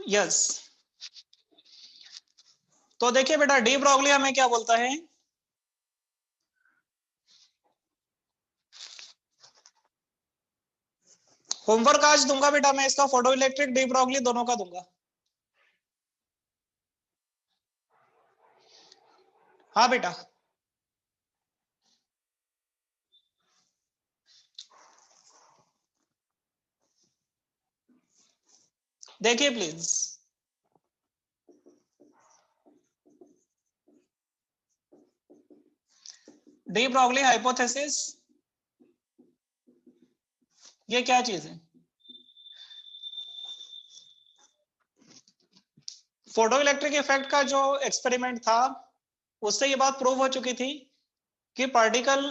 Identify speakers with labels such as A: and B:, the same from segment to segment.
A: Yes. तो देखिए बेटा, डी ब्रॉगली हमें क्या बोलता है, होमवर्क आज दूंगा बेटा मैं इसका, फोटो इलेक्ट्रिक डी ब्रॉगली दोनों का दूंगा। हाँ बेटा। देखिए प्लीज, डी ब्रॉगली हाइपोथेसिस ये क्या चीज है? फोटो इलेक्ट्रिक इफेक्ट का जो एक्सपेरिमेंट था उससे ये बात प्रूव हो चुकी थी कि पार्टिकल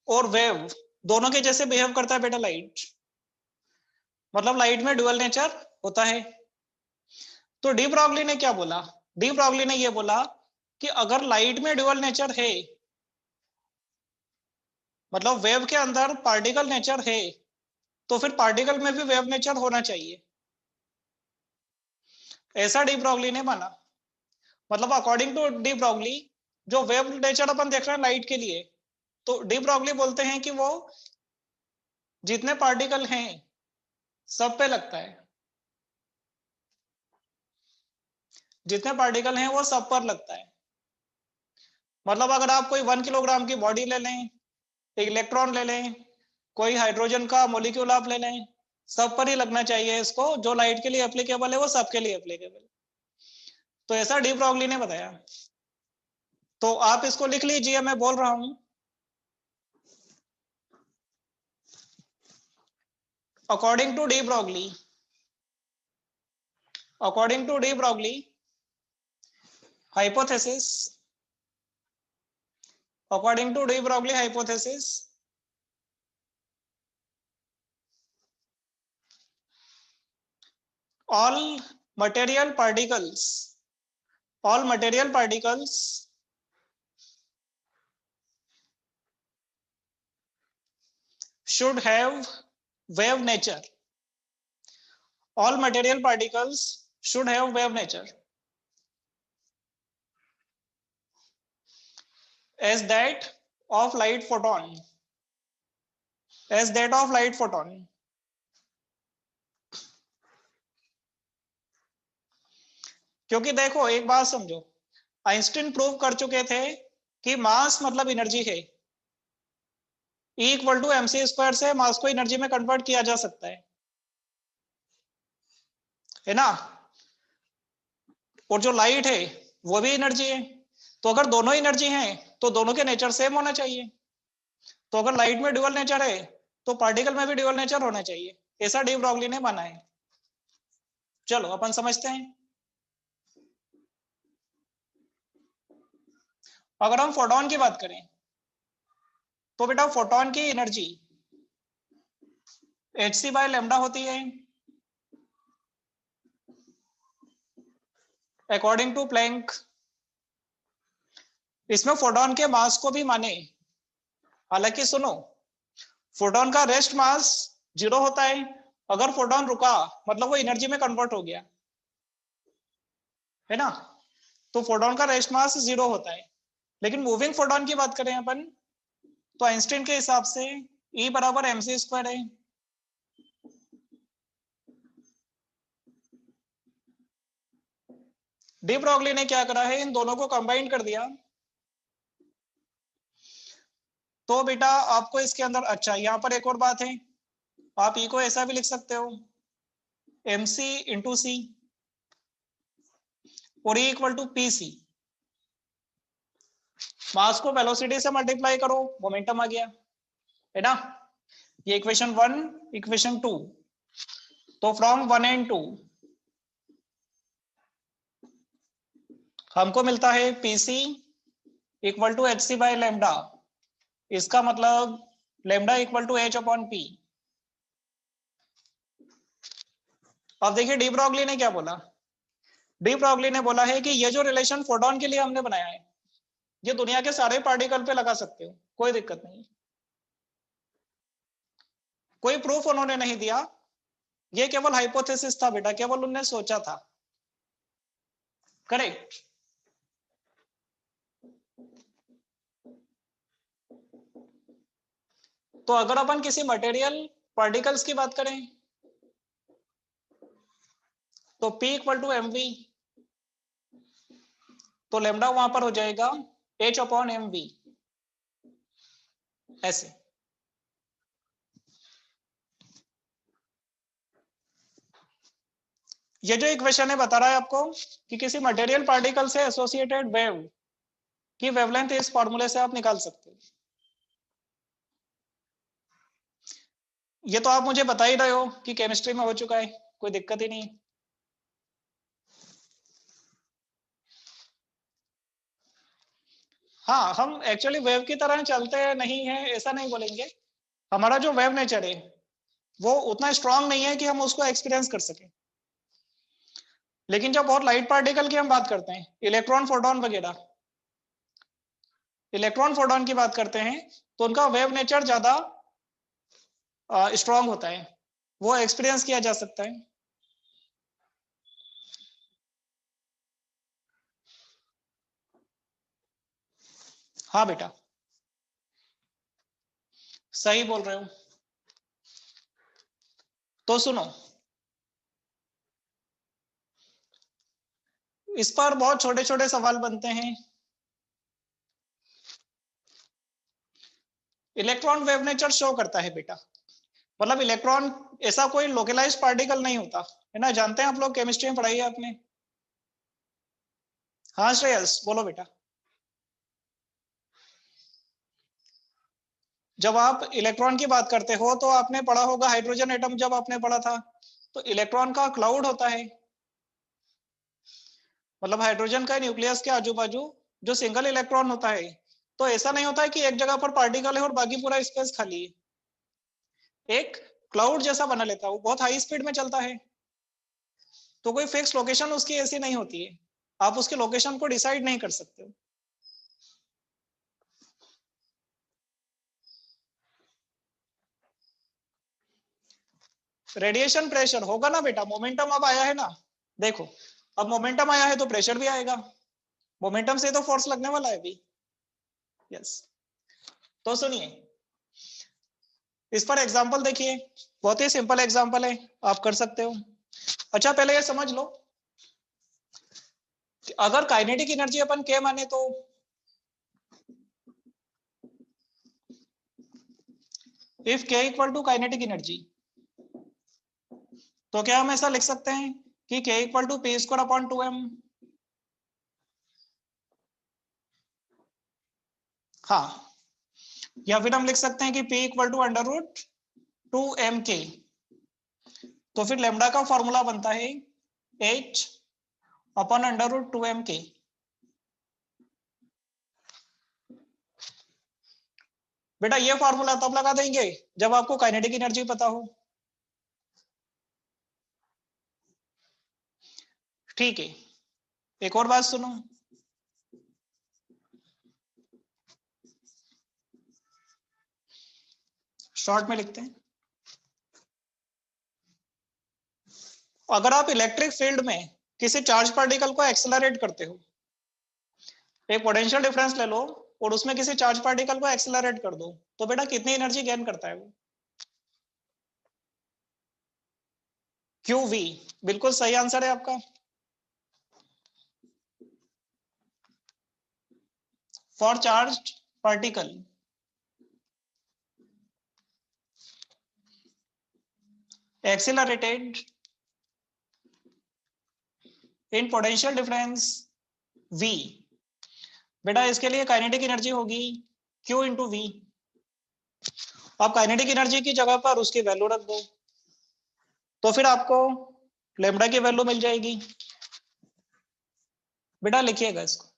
A: और वेव दोनों के जैसे बिहेव करता है बेटा लाइट, मतलब लाइट में ड्यूअल नेचर होता है। तो डी ब्रॉगली ने क्या बोला, डी ब्रॉगली ने ये बोला कि अगर लाइट में ड्यूअल नेचर है, मतलब वेव के अंदर पार्टिकल नेचर है, तो फिर पार्टिकल में भी वेव नेचर होना चाहिए, ऐसा डी ब्रॉगली ने माना। मतलब अकॉर्डिंग टू डी ब्रॉगली जो वेव नेचर अपन देख रहे हैं लाइट के लिए, तो डी ब्रॉगली बोलते हैं कि वो जितने पार्टिकल हैं सब पे लगता है, जितने पार्टिकल हैं वो सब पर लगता है। मतलब अगर आप कोई 1 किलोग्राम की बॉडी ले लें, एक इलेक्ट्रॉन ले लें, कोई हाइड्रोजन का मॉलिक्यूल आप ले लें, सब पर ही लगना चाहिए इसको, जो लाइट के लिए एप्लीकेबल है वो सबके लिए एप्लीकेबल। तो ऐसा डी ब्रॉगली ने बताया। तो आप इसको लिख लीजिए, मैं बोल रहा हूं, according to de Broglie, according to de Broglie hypothesis, according to de Broglie hypothesis, all material particles, all material particles should have wave nature, all material particles should have wave nature, as that of light photon, as that of light photon. क्योंकि देखो एक बात समझो, Einstein prove कर चुके थे कि मास मतलब एनर्जी है, E equal to mc square से मास को एनर्जी में कन्वर्ट किया जा सकता है ना। और जो लाइट है वो भी एनर्जी है, तो अगर दोनों एनर्जी हैं तो दोनों के नेचर सेम होना चाहिए। तो अगर लाइट में ड्यूअल नेचर है तो पार्टिकल में भी ड्यूअल नेचर होना चाहिए, ऐसा डी ब्रॉगली ने माना है। चलो अपन समझते हैं। अगर हम फोटोन की बात करें तो बेटा फोटोन की एनर्जी hc बाय लैम्डा होती है अकॉर्डिंग टू प्लैंक। इसमें फोटोन के मास को भी माने, हालांकि सुनो, फोटोन का रेस्ट मास 0 होता है, अगर फोटोन रुका मतलब वो एनर्जी में कन्वर्ट हो गया, है ना। तो फोटोन का रेस्ट मास 0 होता है। लेकिन मूविंग फोटोन की बात करें अपन तो आइंस्टीन के हिसाब से E बराबर mc स्क्वायर है। डी ब्रॉगली ने क्या करा है, इन दोनों को कंबाइन कर दिया। तो बेटा आपको इसके अंदर, अच्छा यहाँ पर एक और बात है, आप E को ऐसा भी लिख सकते हो mc इंटू सी और E equal to P C. Mass को वेलोसिटी से मल्टीप्लाई करो, मोमेंटम आ गया, है ना। ये इक्वेशन 1, इक्वेशन 2। तो फ्रॉम 1 एंड 2 हमको मिलता है p c equal to h C by lambda. इसका मतलब lambda equal to h upon p. अब देखिए डी ब्रॉगली ने क्या बोला, डी ब्रॉगली ने बोला है कि ये जो रिलेशन फोटोन के लिए हमने बनाया है ये दुनिया के सारे पार्टिकल पे लगा सकते हो, कोई दिक्कत नहीं। कोई प्रूफ उन्होंने नहीं दिया, ये केवल हाइपोथेसिस था बेटा, केवल उन्होंने सोचा था। करेक्ट। तो अगर अपन किसी मटेरियल पार्टिकल्स की बात करें तो P equal to m v, तो लेमडा वहां पर हो जाएगा H अपॉन एम वी, ऐसे। ये जो इक्वेशन है बता रहा है आपको कि किसी मटेरियल पार्टिकल से एसोसिएटेड वेव की वेवलेंथ इस फॉर्मूले से आप निकाल सकते हो। ये तो आप मुझे बता ही रहे हो कि केमिस्ट्री में हो चुका है, कोई दिक्कत ही नहीं। हाँ, हम एक्चुअली वेव की तरह चलते नहीं है ऐसा नहीं बोलेंगे। हमारा जो वेव नेचर है वो उतना स्ट्रांग नहीं है कि हम उसको एक्सपीरियंस कर सके। लेकिन जब बहुत लाइट पार्टिकल की हम बात करते हैं, इलेक्ट्रॉन फोटोन वगैरह, इलेक्ट्रॉन फोटोन की बात करते हैं, तो उनका वेव नेचर ज्यादा स्ट्रांग होता है, वो एक्सपीरियंस किया जा सकता है। हाँ बेटा, सही बोल रहे हो। तो सुनो, इस पर बहुत छोटे छोटे सवाल बनते हैं। इलेक्ट्रॉन वेव नेचर शो करता है बेटा, मतलब इलेक्ट्रॉन ऐसा कोई लोकलाइज पार्टिकल नहीं होता है ना, जानते हैं आप लोग, केमिस्ट्री में पढ़ाई है आपने। हाँ श्रेयस बोलो बेटा। जब आप इलेक्ट्रॉन की बात करते हो तो आपने पढ़ा होगा हाइड्रोजन एटम, जब आपने पढ़ा था तो इलेक्ट्रॉन का क्लाउड होता है, मतलब हाइड्रोजन का न्यूक्लियस के आजू बाजू जो सिंगल इलेक्ट्रॉन होता है, तो ऐसा नहीं होता है कि एक जगह पर पार्टिकल है और बाकी पूरा स्पेस खाली है, एक क्लाउड जैसा बना लेता है, वो बहुत हाई स्पीड में चलता है। तो कोई फिक्स लोकेशन उसकी ऐसी नहीं होती है, आप उसके लोकेशन को डिसाइड नहीं कर सकते हो। रेडिएशन प्रेशर होगा ना बेटा, मोमेंटम अब आया है ना, देखो अब मोमेंटम आया है तो प्रेशर भी आएगा, मोमेंटम से तो फोर्स लगने वाला है अभी। यस, तो सुनिए, इस पर एग्जांपल देखिए, बहुत ही सिंपल एग्जांपल है, आप कर सकते हो। अच्छा पहले ये समझ लो कि अगर काइनेटिक एनर्जी अपन के माने तो इफ के इक्वल टू काइनेटिक एनर्जी, तो क्या हम ऐसा लिख सकते हैं कि k equal to p square upon 2m। हाँ, या फिर हम लिख सकते हैं कि P equal to under root 2mk। तो फिर लेमडा का फॉर्मूला बनता है H upon under root 2mk। बेटा ये फॉर्मूला तब लगा देंगे जब आपको काइनेटिक एनर्जी पता हो। ठीक है, एक और बात सुनो, शॉर्ट में लिखते हैं। अगर आप इलेक्ट्रिक फील्ड में किसी चार्ज पार्टिकल को एक्सेलरेट करते हो, एक पोटेंशियल डिफरेंस ले लो और उसमें किसी चार्ज पार्टिकल को एक्सेलरेट कर दो, तो बेटा कितनी एनर्जी गेन करता है वो? QV, बिल्कुल सही आंसर है आपका। For charge particle accelerated in potential difference V, बेटा इसके लिए काइनेटिक एनर्जी होगी Q इंटू वी। आप काइनेटिक एनर्जी की जगह पर उसकी वैल्यू रख दो, तो फिर आपको लेमडा की वैल्यू मिल जाएगी। बेटा लिखिएगा इसको।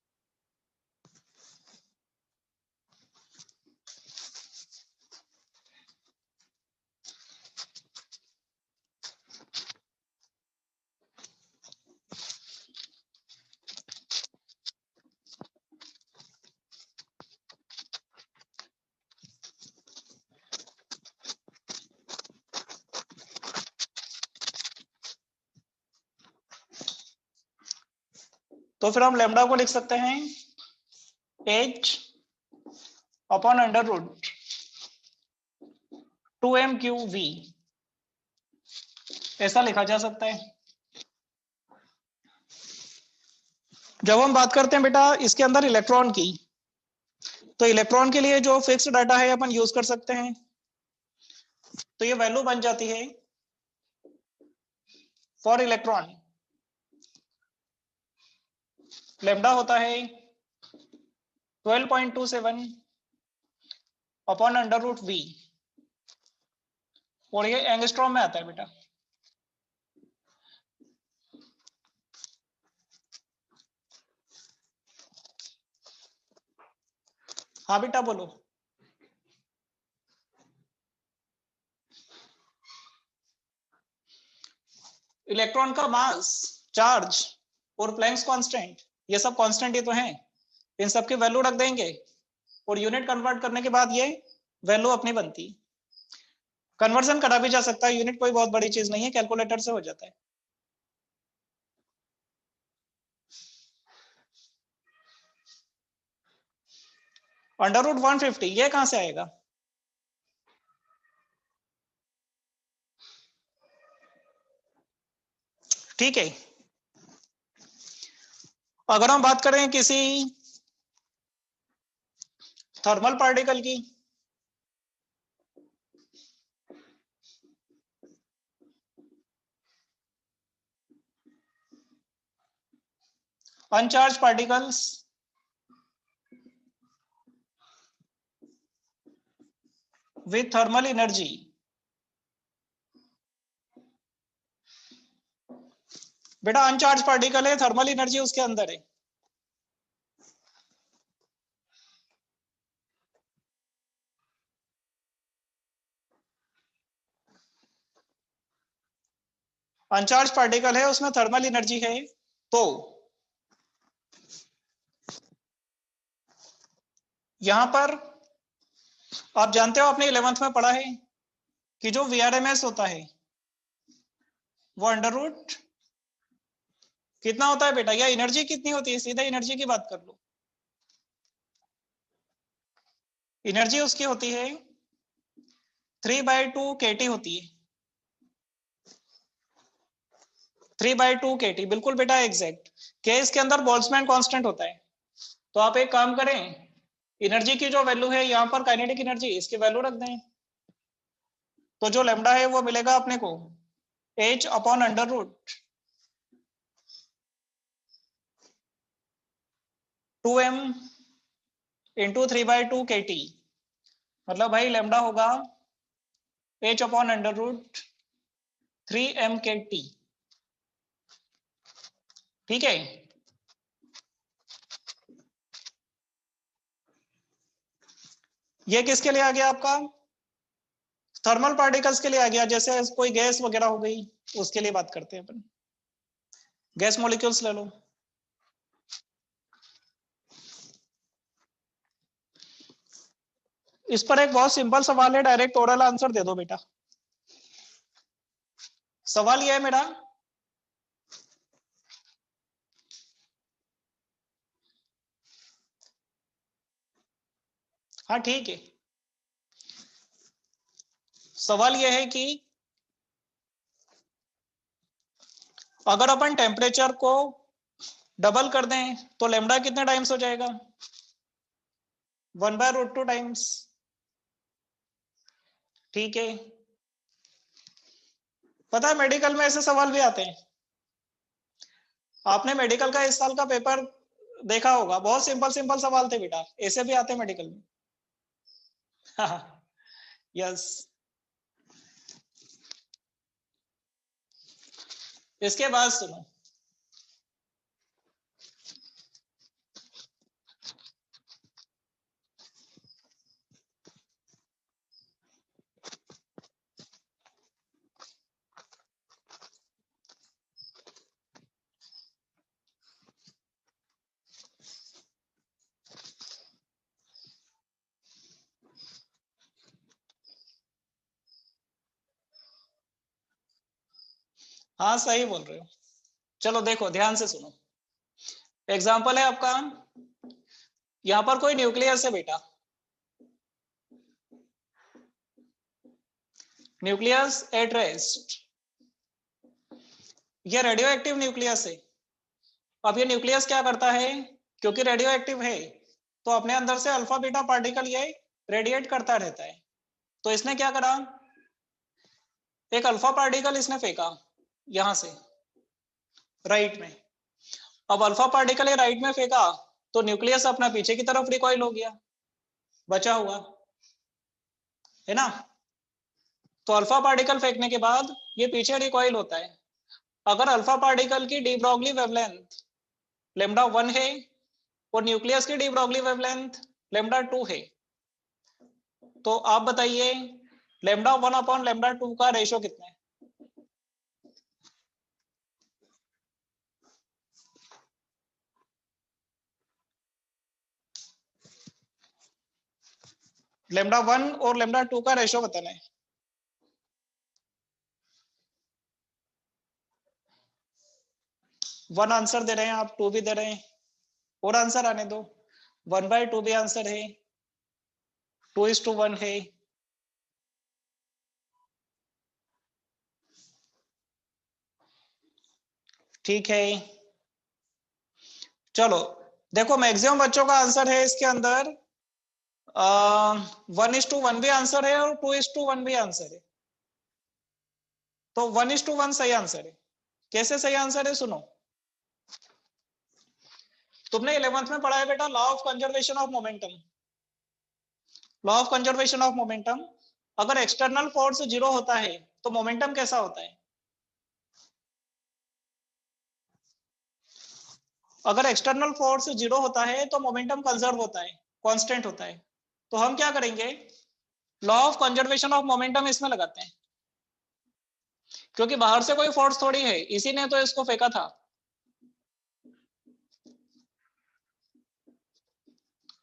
A: तो फिर हम लेमडा को लिख सकते हैं h upon under root 2m⁴v, ऐसा लिखा जा सकता है। जब हम बात करते हैं बेटा इसके अंदर इलेक्ट्रॉन की, तो इलेक्ट्रॉन के लिए जो फिक्स डाटा है अपन यूज कर सकते हैं। तो ये वैल्यू बन जाती है फॉर इलेक्ट्रॉन, लेमडा होता है 12.27 अपॉन अंडर रूट v, और ये एंगस्ट्रॉम में आता है बेटा। हाँ बेटा बोलो। इलेक्ट्रॉन का मास, चार्ज और प्लैंक्स कांस्टेंट, ये सब कांस्टेंट ही तो हैं, इन सब की वैल्यू रख देंगे और यूनिट कन्वर्ट करने के बाद ये वैल्यू अपनी बनती। कन्वर्जन करा भी जा सकता है, यूनिट कोई बहुत बड़ी चीज नहीं है, कैलकुलेटर से हो जाता है। अंडर रूट 150 ये कहां से आएगा? ठीक है, अगर हम बात करें किसी थर्मल पार्टिकल की, अनचार्ज पार्टिकल्स विथ थर्मल एनर्जी, बेटा अनचार्ज पार्टिकल है, थर्मल एनर्जी उसके अंदर है। अनचार्ज पार्टिकल है, उसमें थर्मल एनर्जी है, तो यहां पर आप जानते हो आपने 11th में पढ़ा है कि जो VRMS होता है वो अंडर रूट कितना होता है बेटा, या एनर्जी कितनी होती है, सीधा एनर्जी की बात कर लो। एनर्जी उसकी होती है 3/2 kT होती है, 3/2 kT, बिल्कुल बेटा एग्जैक्ट। के इसके अंदर बोल्ट्जमैन कांस्टेंट होता है। तो आप एक काम करें, एनर्जी की जो वैल्यू है यहाँ पर काइनेटिक एनर्जी, इसकी वैल्यू रख दें, तो जो लेमडा है वो मिलेगा अपने को h upon under root 2m into 3/2 kT, मतलब भाई लेमडा होगा h upon under root 3m kT। ठीक है, ये किसके लिए आ गया आपका? थर्मल पार्टिकल्स के लिए आ गया, जैसे कोई गैस वगैरह हो गई, उसके लिए बात करते हैं अपन। गैस मॉलिक्यूल्स ले लो, इस पर एक बहुत सिंपल सवाल है, डायरेक्ट ओरल आंसर दे दो बेटा। सवाल यह है मेरा, हाँ ठीक है, सवाल यह है कि अगर अपन टेम्परेचर को डबल कर दें तो लेमडा कितने टाइम्स हो जाएगा? 1/√2 टाइम्स। ठीक है, पता है मेडिकल में ऐसे सवाल भी आते हैं, आपने मेडिकल का इस साल का पेपर देखा होगा, बहुत सिंपल सिंपल सवाल थे बेटा, ऐसे भी आते हैं मेडिकल में। यस, इसके बाद सुनो, हाँ सही बोल रहे हो। चलो देखो ध्यान से सुनो, एग्जाम्पल है आपका, यहां पर कोई न्यूक्लियस है बेटा, न्यूक्लियस एट रेस्ट, ये रेडियो एक्टिव न्यूक्लियस है। अब ये न्यूक्लियस क्या करता है, क्योंकि रेडियो एक्टिव है तो अपने अंदर से अल्फा बीटा पार्टिकल ये रेडिएट करता रहता है। तो इसने क्या करा, एक अल्फा पार्टिकल इसने फेंका यहां से राइट में। अब अल्फा पार्टिकल ये राइट में फेंका तो न्यूक्लियस अपना पीछे की तरफ रिकॉइल हो गया, बचा हुआ है ना। तो अल्फा पार्टिकल फेंकने के बाद ये पीछे रिकॉइल होता है। अगर अल्फा पार्टिकल की डी ब्रॉगली वेवलेंथ लेमडा 1 है और न्यूक्लियस की डी ब्रॉगली वेवलेंथ लेमडा 2 है, तो आप बताइए लेमडा 1 अपॉन लेमडा 2 का रेशियो कितना है? लेमडा 1 और लेमडा 2 का रेशियो बताना है। वन आंसर दे रहे हैं आप, 2 भी दे रहे हैं, और आंसर आने दो। 1/2 भी आंसर है, 2:1 है। ठीक है, चलो देखो मैक्सिमम बच्चों का आंसर है इसके अंदर 1:1 भी आंसर है और 2:1 भी आंसर है। तो 1:1 सही आंसर है। कैसे सही आंसर है सुनो, तुमने 11th में पढ़ा है बेटा law of conservation of momentum. Law of conservation of momentum, अगर एक्सटर्नल फोर्स 0 होता है तो मोमेंटम कैसा होता है? अगर एक्सटर्नल फोर्स 0 होता है तो मोमेंटम कंजर्व होता है, कांस्टेंट होता है। तो हम क्या करेंगे, law of conservation of momentum इसमें लगाते हैं, क्योंकि बाहर से कोई फोर्स थोड़ी है, इसी ने तो इसको फेंका था।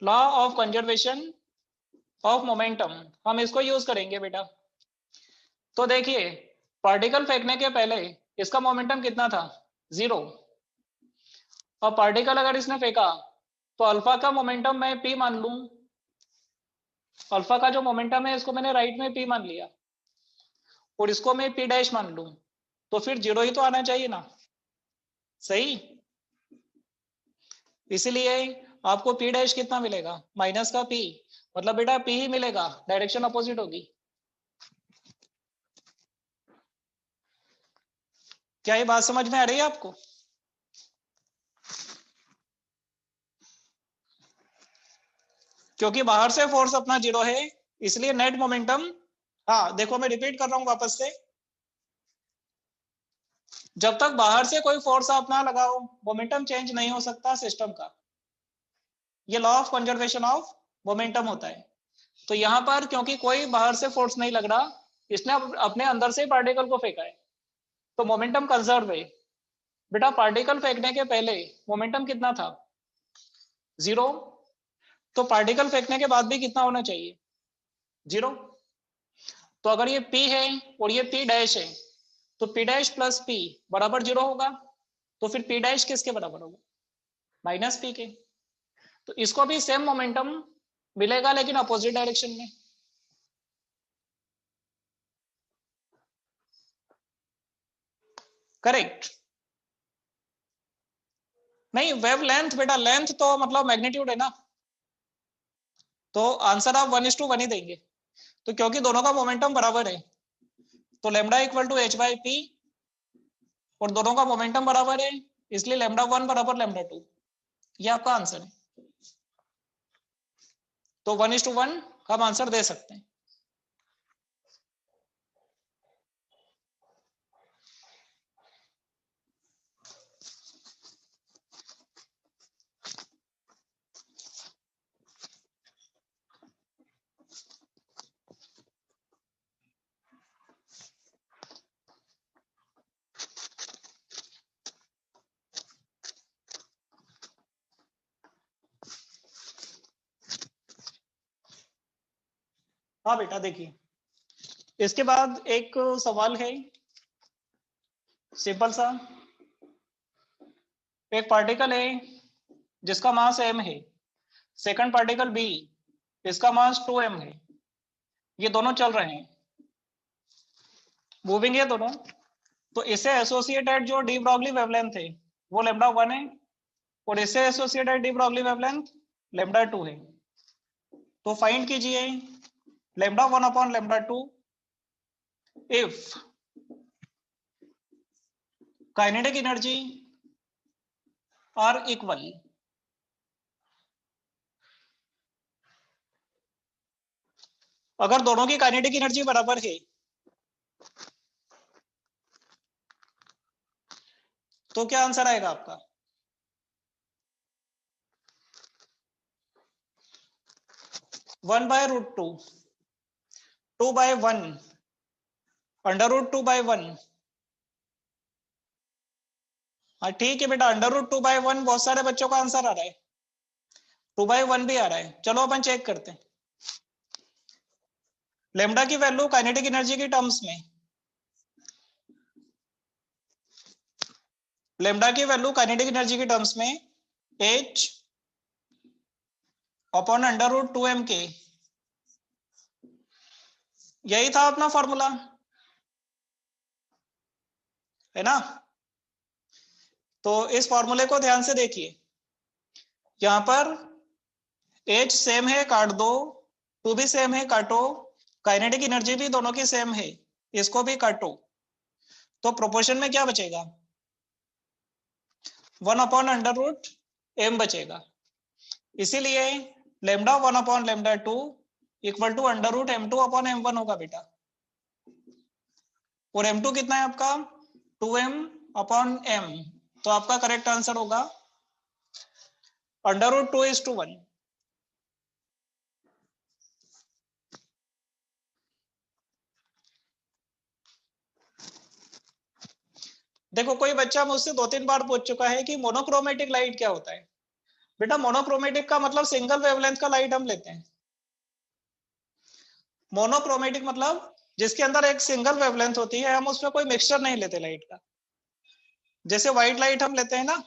A: Law of conservation of momentum हम इसको यूज करेंगे बेटा। तो देखिए पार्टिकल फेंकने के पहले इसका मोमेंटम कितना था, 0। और पार्टिकल अगर इसने फेंका तो अल्फा का मोमेंटम मैं p मान लूं, अल्फा का जो मोमेंटम है इसको मैंने राइट में p मान लिया और इसको मैं p डैश मान लूं, तो फिर 0 ही तो आना चाहिए ना, सही। इसलिए आपको p डैश कितना मिलेगा, माइनस का p, मतलब बेटा p ही मिलेगा, डायरेक्शन अपोजिट होगी। क्या ये बात समझ में आ रही है आपको? क्योंकि बाहर से फोर्स अपना 0 है, इसलिए नेट मोमेंटम, हाँ देखो मैं रिपीट कर रहा हूं वापस से, जब तक बाहर से कोई फोर्स आप ना लगाओ मोमेंटम चेंज नहीं हो सकता सिस्टम का। ये law of conservation of momentum होता है। तो यहां पर क्योंकि कोई बाहर से फोर्स नहीं लग रहा, इसने अपने अंदर से पार्टिकल को फेंका है, तो मोमेंटम कंजर्व है। बेटा पार्टिकल फेंकने के पहले मोमेंटम कितना था, 0। तो पार्टिकल फेंकने के बाद भी कितना होना चाहिए, 0। तो अगर ये P है और ये P डैश है तो P डैश प्लस P बराबर 0 होगा। तो फिर P डैश किसके बराबर होगा, माइनस P के। तो इसको भी सेम मोमेंटम मिलेगा लेकिन अपोजिट डायरेक्शन में। करेक्ट। नहीं वेव लेंथ बेटा, लेंथ तो मतलब मैग्नीट्यूड है ना, तो आंसर आप 1:1 ही देंगे। तो क्योंकि दोनों का मोमेंटम बराबर है तो लेमडा इक्वल टू h/p, और दोनों का मोमेंटम बराबर है इसलिए लेमडा 1 बराबर लेमडा 2, ये आपका आंसर है। तो 1:1 हम आंसर दे सकते हैं। हाँ बेटा देखिए, इसके बाद एक सवाल है सिंपल सा। एक पार्टिकल है जिसका मास m है, सेकंड पार्टिकल B, इसका मास 2m है, ये दोनों चल रहे हैं, मूविंग है दोनों, तो इससे एसोसिएटेड जो डी ब्रॉगली वेवलेंथ है वो λ1 है, और इससे एसोसिएटेड डी ब्रॉगली वेवलेंथ λ2 है। तो फाइंड कीजिए λ1 upon λ2 if kinetic energy are equal. अगर दोनों की काइनेटिक एनर्जी बराबर है तो क्या आंसर आएगा आपका? One by root two, two by one, under root two by one. हाँ ठीक है बेटा, under root two by one बहुत सारे बच्चों का आंसर आ रहा है, टू बाय वन भी आ रहा है। चलो अपन चेक करते हैं। लेमडा की वैल्यू काइनेटिक एनर्जी की टर्म्स में, लेमडा की वैल्यू काइनेटिक एनर्जी की टर्म्स में h upon under root 2m के, यही था अपना फॉर्मूला, है ना? तो इस फॉर्मूले को ध्यान से देखिए, यहां पर h सेम है काट दो, 2 भी सेम है काटो, काइनेटिक एनर्जी भी दोनों की सेम है, इसको भी काटो, तो प्रोपोर्शन में क्या बचेगा? 1 अपॉन अंडर रूट m बचेगा। इसीलिए lambda 1 upon lambda 2 equal to under root m2 upon m1 होगा बेटा। और m2 कितना है आपका? 2m अपॉन m, तो आपका करेक्ट आंसर होगा अंडर रूट 2:1। देखो कोई बच्चा मुझसे 2-3 बार पूछ चुका है कि मोनोक्रोमेटिक लाइट क्या होता है। बेटा मोनोक्रोमेटिक का मतलब सिंगल वेवलेंथ का लाइट हम लेते हैं। मोनोक्रोमेटिक मतलब जिसके अंदर एक सिंगल वेवलेंथ होती है, हम उसमें कोई मिक्सचर नहीं लेते लाइट का। जैसे व्हाइट लाइट हम लेते हैं ना,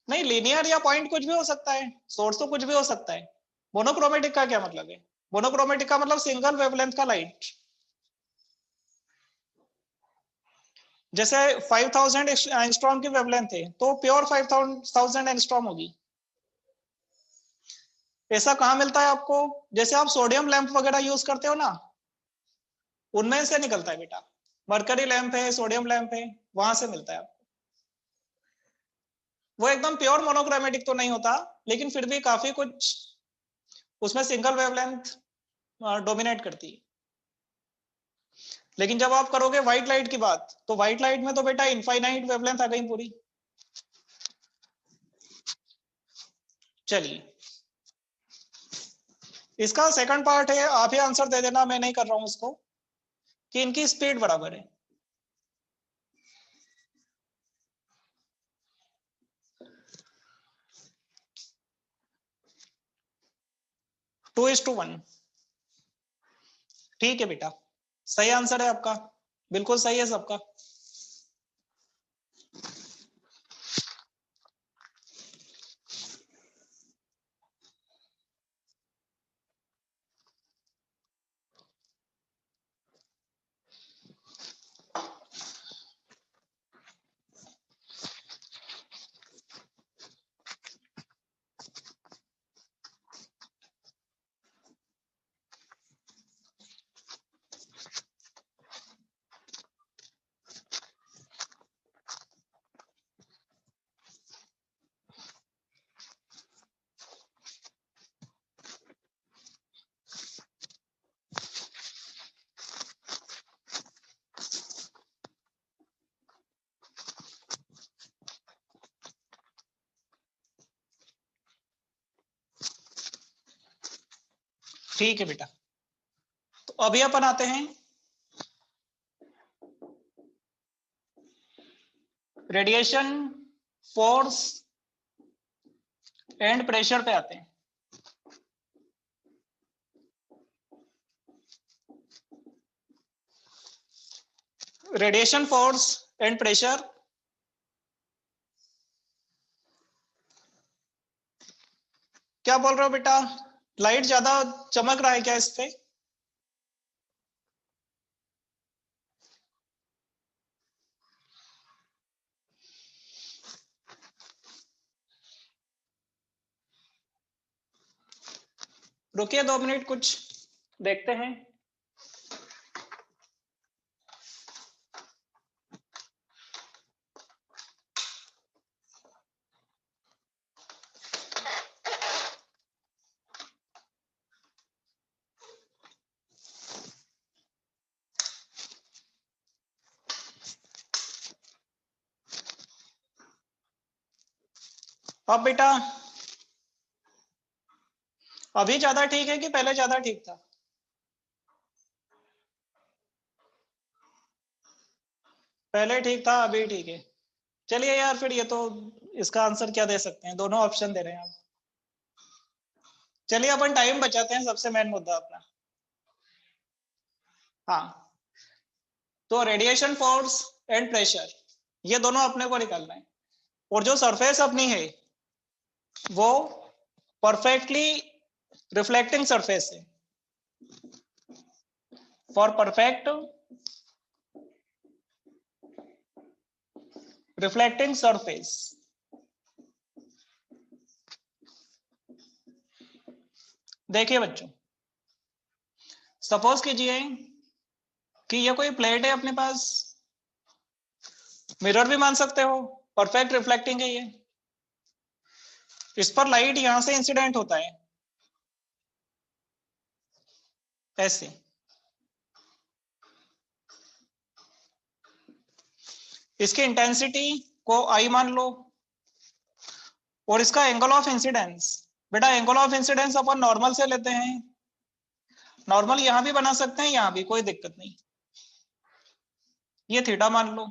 A: नहीं लीनियर या पॉइंट कुछ भी हो सकता है, सोर्स तो कुछ भी हो सकता है। मोनोक्रोमेटिक का क्या मतलब है? मोनोक्रोमेटिक का मतलब सिंगल वेवलेंथ का लाइट। जैसे 5000 एंगस्ट्रॉम की वेवलेंथ है तो प्योर 5000 एंगस्ट्रॉम होगी। ऐसा कहां मिलता है आपको? जैसे आप सोडियम लैंप वगैरह यूज करते हो ना, उनमें से निकलता है बेटा। मरकरी लैंप है, सोडियम लैंप है, वहां से मिलता है आपको। वो एकदम प्योर मोनोक्रोमेटिक तो नहीं होता, लेकिन फिर भी काफी कुछ उसमें सिंगल वेवलेंथ डोमिनेट करती है। लेकिन जब आप करोगे व्हाइट लाइट की बात, तो व्हाइट लाइट में तो बेटा इनफाइनाइट वेवलेंथ आ गई पूरी। चलिए, इसका सेकंड पार्ट है, आप ही आंसर दे देना, मैं नहीं कर रहा हूं उसको, कि इनकी स्पीड बराबर है। Two is to one. ठीक है बेटा, सही आंसर है आपका, बिल्कुल सही है सबका। ठीक है बेटा, तो अभी अपन आते हैं रेडिएशन फोर्स एंड प्रेशर पे आते हैं। रेडिएशन फोर्स एंड प्रेशर क्या बोल रहे हो बेटा? लाइट ज्यादा चमक रहा है क्या इस पे? रुकिए 2 मिनट, कुछ देखते हैं। अब बेटा अभी ज्यादा ठीक है कि पहले ज्यादा ठीक था? पहले ठीक था, अभी ठीक है। चलिए यार, फिर ये तो इसका आंसर क्या दे सकते हैं, दोनों ऑप्शन दे रहे हैं आप। चलिए अपन टाइम बचाते हैं, सबसे मेन मुद्दा अपना। हाँ, तो रेडिएशन फोर्स एंड प्रेशर, ये दोनों अपने को निकालना है। और जो सरफेस अपनी है वो परफेक्टली रिफ्लेक्टिंग सरफेस है। फॉर परफेक्ट रिफ्लेक्टिंग सरफेस, देखिए बच्चों, सपोज कीजिए कि ये कोई प्लेट है अपने पास, मिरर भी मान सकते हो, परफेक्ट रिफ्लेक्टिंग है ये। इस पर लाइट यहां से इंसिडेंट होता है ऐसे। इसकी इंटेंसिटी को आई मान लो, और इसका एंगल ऑफ इंसिडेंस, बेटा angle of incidence upon normal से लेते हैं, नॉर्मल यहां भी बना सकते हैं, यहां भी कोई दिक्कत नहीं, ये थीटा मान लो,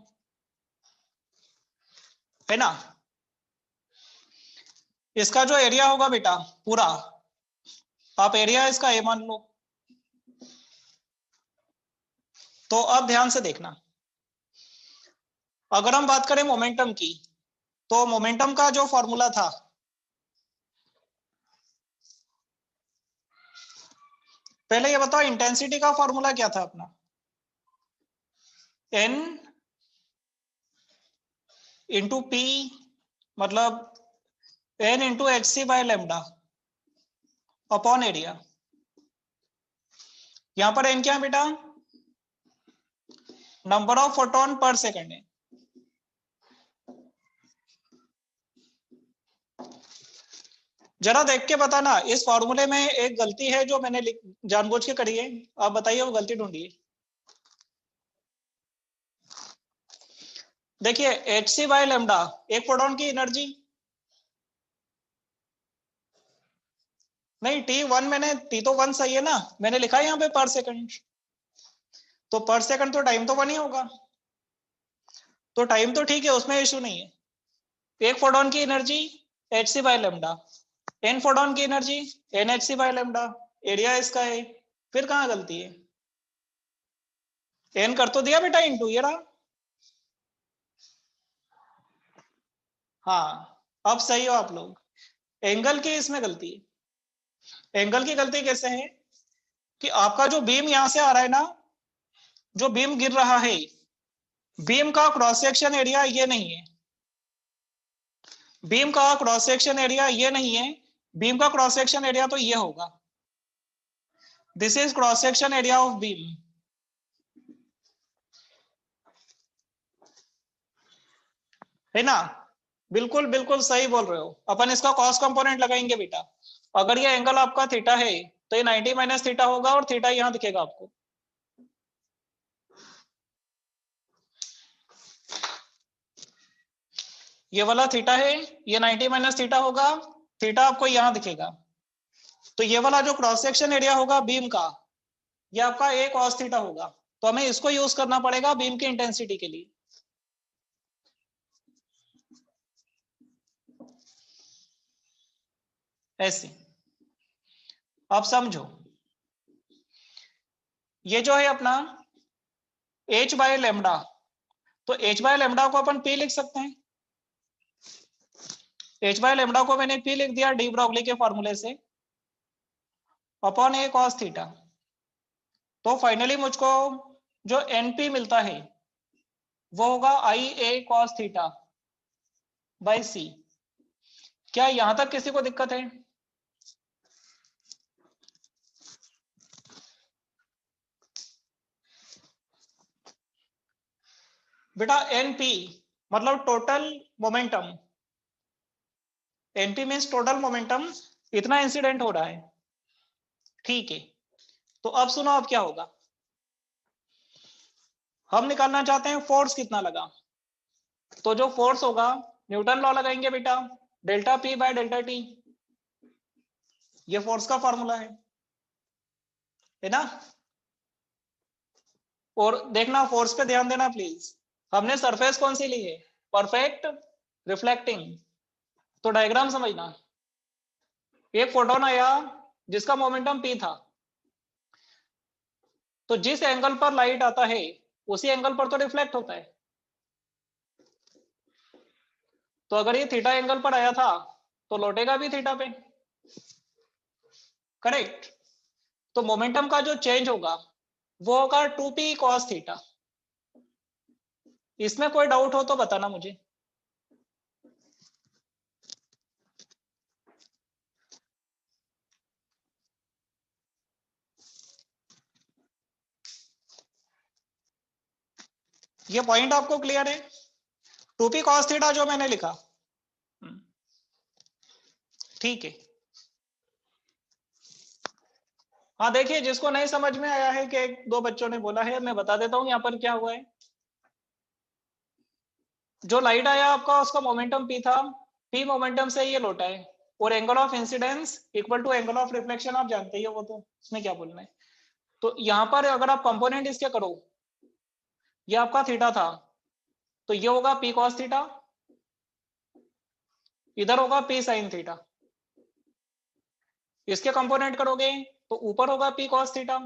A: है ना। इसका जो एरिया होगा बेटा पूरा, आप एरिया इसका ए मान लो। तो अब ध्यान से देखना, अगर हम बात करें मोमेंटम की, तो मोमेंटम का जो फॉर्मूला था, पहले ये बताओ इंटेंसिटी का फॉर्मूला क्या था अपना? एन इंटू पी, मतलब n into h C by lambda upon area. यहां पर एन क्या है बेटा? Number of photon per second है। जरा देख के बताना, इस फॉर्मूले में एक गलती है जो मैंने जानबूझ के करी है, आप बताइए वो गलती ढूंढिए। देखिए एच सी बाय लेमडा एक फोटोन की एनर्जी, नहीं टी वन, मैंने टी तो वन सही है ना, मैंने लिखा है यहाँ पे पर सेकंड, तो पर सेकंड तो टाइम तो वन ही होगा, तो टाइम तो ठीक है, उसमें इश्यू नहीं है। एक फोटोन की energy H C by lambda, N photon की energy N H C by lambda, area इसका है, फिर कहाँ गलती है? एन कर तो दिया बेटा इंटू, ये रहा। हाँ, अब सही हो आप लोग। एंगल की इसमें गलती है। एंगल की गलती कैसे है कि आपका जो बीम यहां से आ रहा है ना, जो बीम गिर रहा है, बीम का क्रॉस सेक्शन एरिया ये नहीं है, बीम का क्रॉस सेक्शन एरिया ये नहीं है, बीम का क्रॉस सेक्शन एरिया तो ये होगा, this is cross section area of beam, है ना। बिल्कुल बिल्कुल सही बोल रहे हो, अपन इसका कॉस कंपोनेंट लगाएंगे बेटा। अगर ये एंगल आपका थीटा है तो ये 90 माइनस थीटा होगा, और थीटा यहां दिखेगा आपको। ये वाला थीटा है, ये 90 माइनस थीटा होगा, थीटा आपको यहां दिखेगा। तो ये वाला जो क्रॉस सेक्शन एरिया होगा बीम का, ये आपका एक cos थीटा होगा, तो हमें इसको यूज करना पड़ेगा बीम की इंटेंसिटी के लिए। ऐसे, अब समझो, ये जो है अपना h बाय लेमडा, तो h बाय लेमडा को अपन p लिख सकते हैं, h बाय लेमडा को मैंने p लिख दिया डी ब्रोगली के फॉर्मूले से अपॉन a cos थीटा। तो फाइनली मुझको जो np मिलता है वो होगा आई a cos theta bye c। क्या यहां तक किसी को दिक्कत है? बेटा np मतलब total momentum, np means total momentum, इतना इंसिडेंट हो रहा है, ठीक है। तो अब सुनो अब क्या होगा, हम निकालना चाहते हैं फोर्स कितना लगा। तो जो फोर्स होगा न्यूटन लॉ लगाएंगे बेटा, delta P by delta T, ये फोर्स का फॉर्मूला है ना। और देखना फोर्स पे ध्यान देना प्लीज, हमने सरफेस कौन सी ली है, परफेक्ट रिफ्लेक्टिंग। तो डायग्राम समझना, एक फोटोन आया जिसका मोमेंटम p था, तो जिस एंगल पर लाइट आता है उसी एंगल पर तो रिफ्लेक्ट होता है। तो अगर ये थीटा एंगल पर आया था तो लौटेगा भी थीटा पे, करेक्ट। तो मोमेंटम का जो चेंज होगा वो होगा 2p cos थीटा। इसमें कोई डाउट हो तो बताना मुझे। ये पॉइंट आपको क्लियर है, 2p cos थीटा जो मैंने लिखा, ठीक है। हाँ देखिए, जिसको नहीं समझ में आया है कि एक दो बच्चों ने बोला है, मैं बता देता हूं यहाँ पर क्या हुआ है। जो लाइट आया आपका उसका मोमेंटम p था, p मोमेंटम से ये लौटा है, और angle of incidence equal to angle of reflection आप जानते ही हो, वो तो इसमें क्या बोलना है। तो यहाँ पर अगर आप कंपोनेंट इसके करो, ये आपका थीटा था तो ये होगा p cos थीटा, इधर होगा p sin थीटा। इसके कंपोनेंट करोगे तो ऊपर होगा p cos थीटा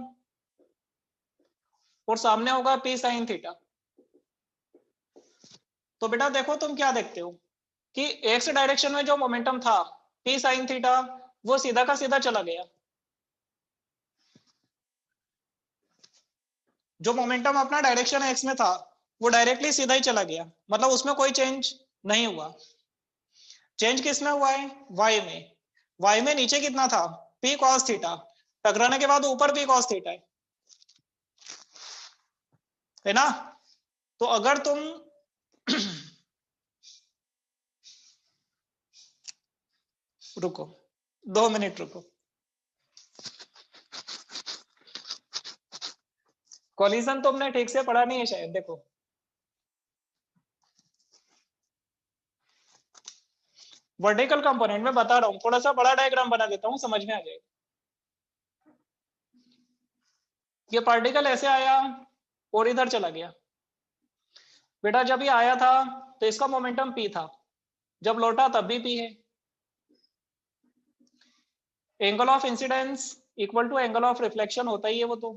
A: और सामने होगा p sin थीटा। तो बेटा देखो तुम क्या देखते हो कि एक्स डायरेक्शन में जो मोमेंटम था p sin थीटा वो सीधा का सीधा चला गया। जो मोमेंटम अपना डायरेक्शन एक्स में था वो डायरेक्टली सीधा ही चला गया, मतलब उसमें कोई चेंज नहीं हुआ। चेंज किस में हुआ है, y में। y में नीचे कितना था, p cos थीटा, टकराने के बाद ऊपर p cos थीटा है ना। तो अगर तुम रुको 2 मिनट रुको, कोलिजन तुमने ठीक से पढ़ा नहीं है शायद। देखो वर्टिकल कंपोनेंट में बता रहा हूं, थोड़ा सा बड़ा डायग्राम बना देता हूं, समझ में आ जाएगा। ये पार्टिकल ऐसे आया और इधर चला गया। बेटा जब ये आया था तो इसका मोमेंटम p था, जब लौटा तब भी p है। Angle of incidence equal to angle of reflection होता ही है वो तो।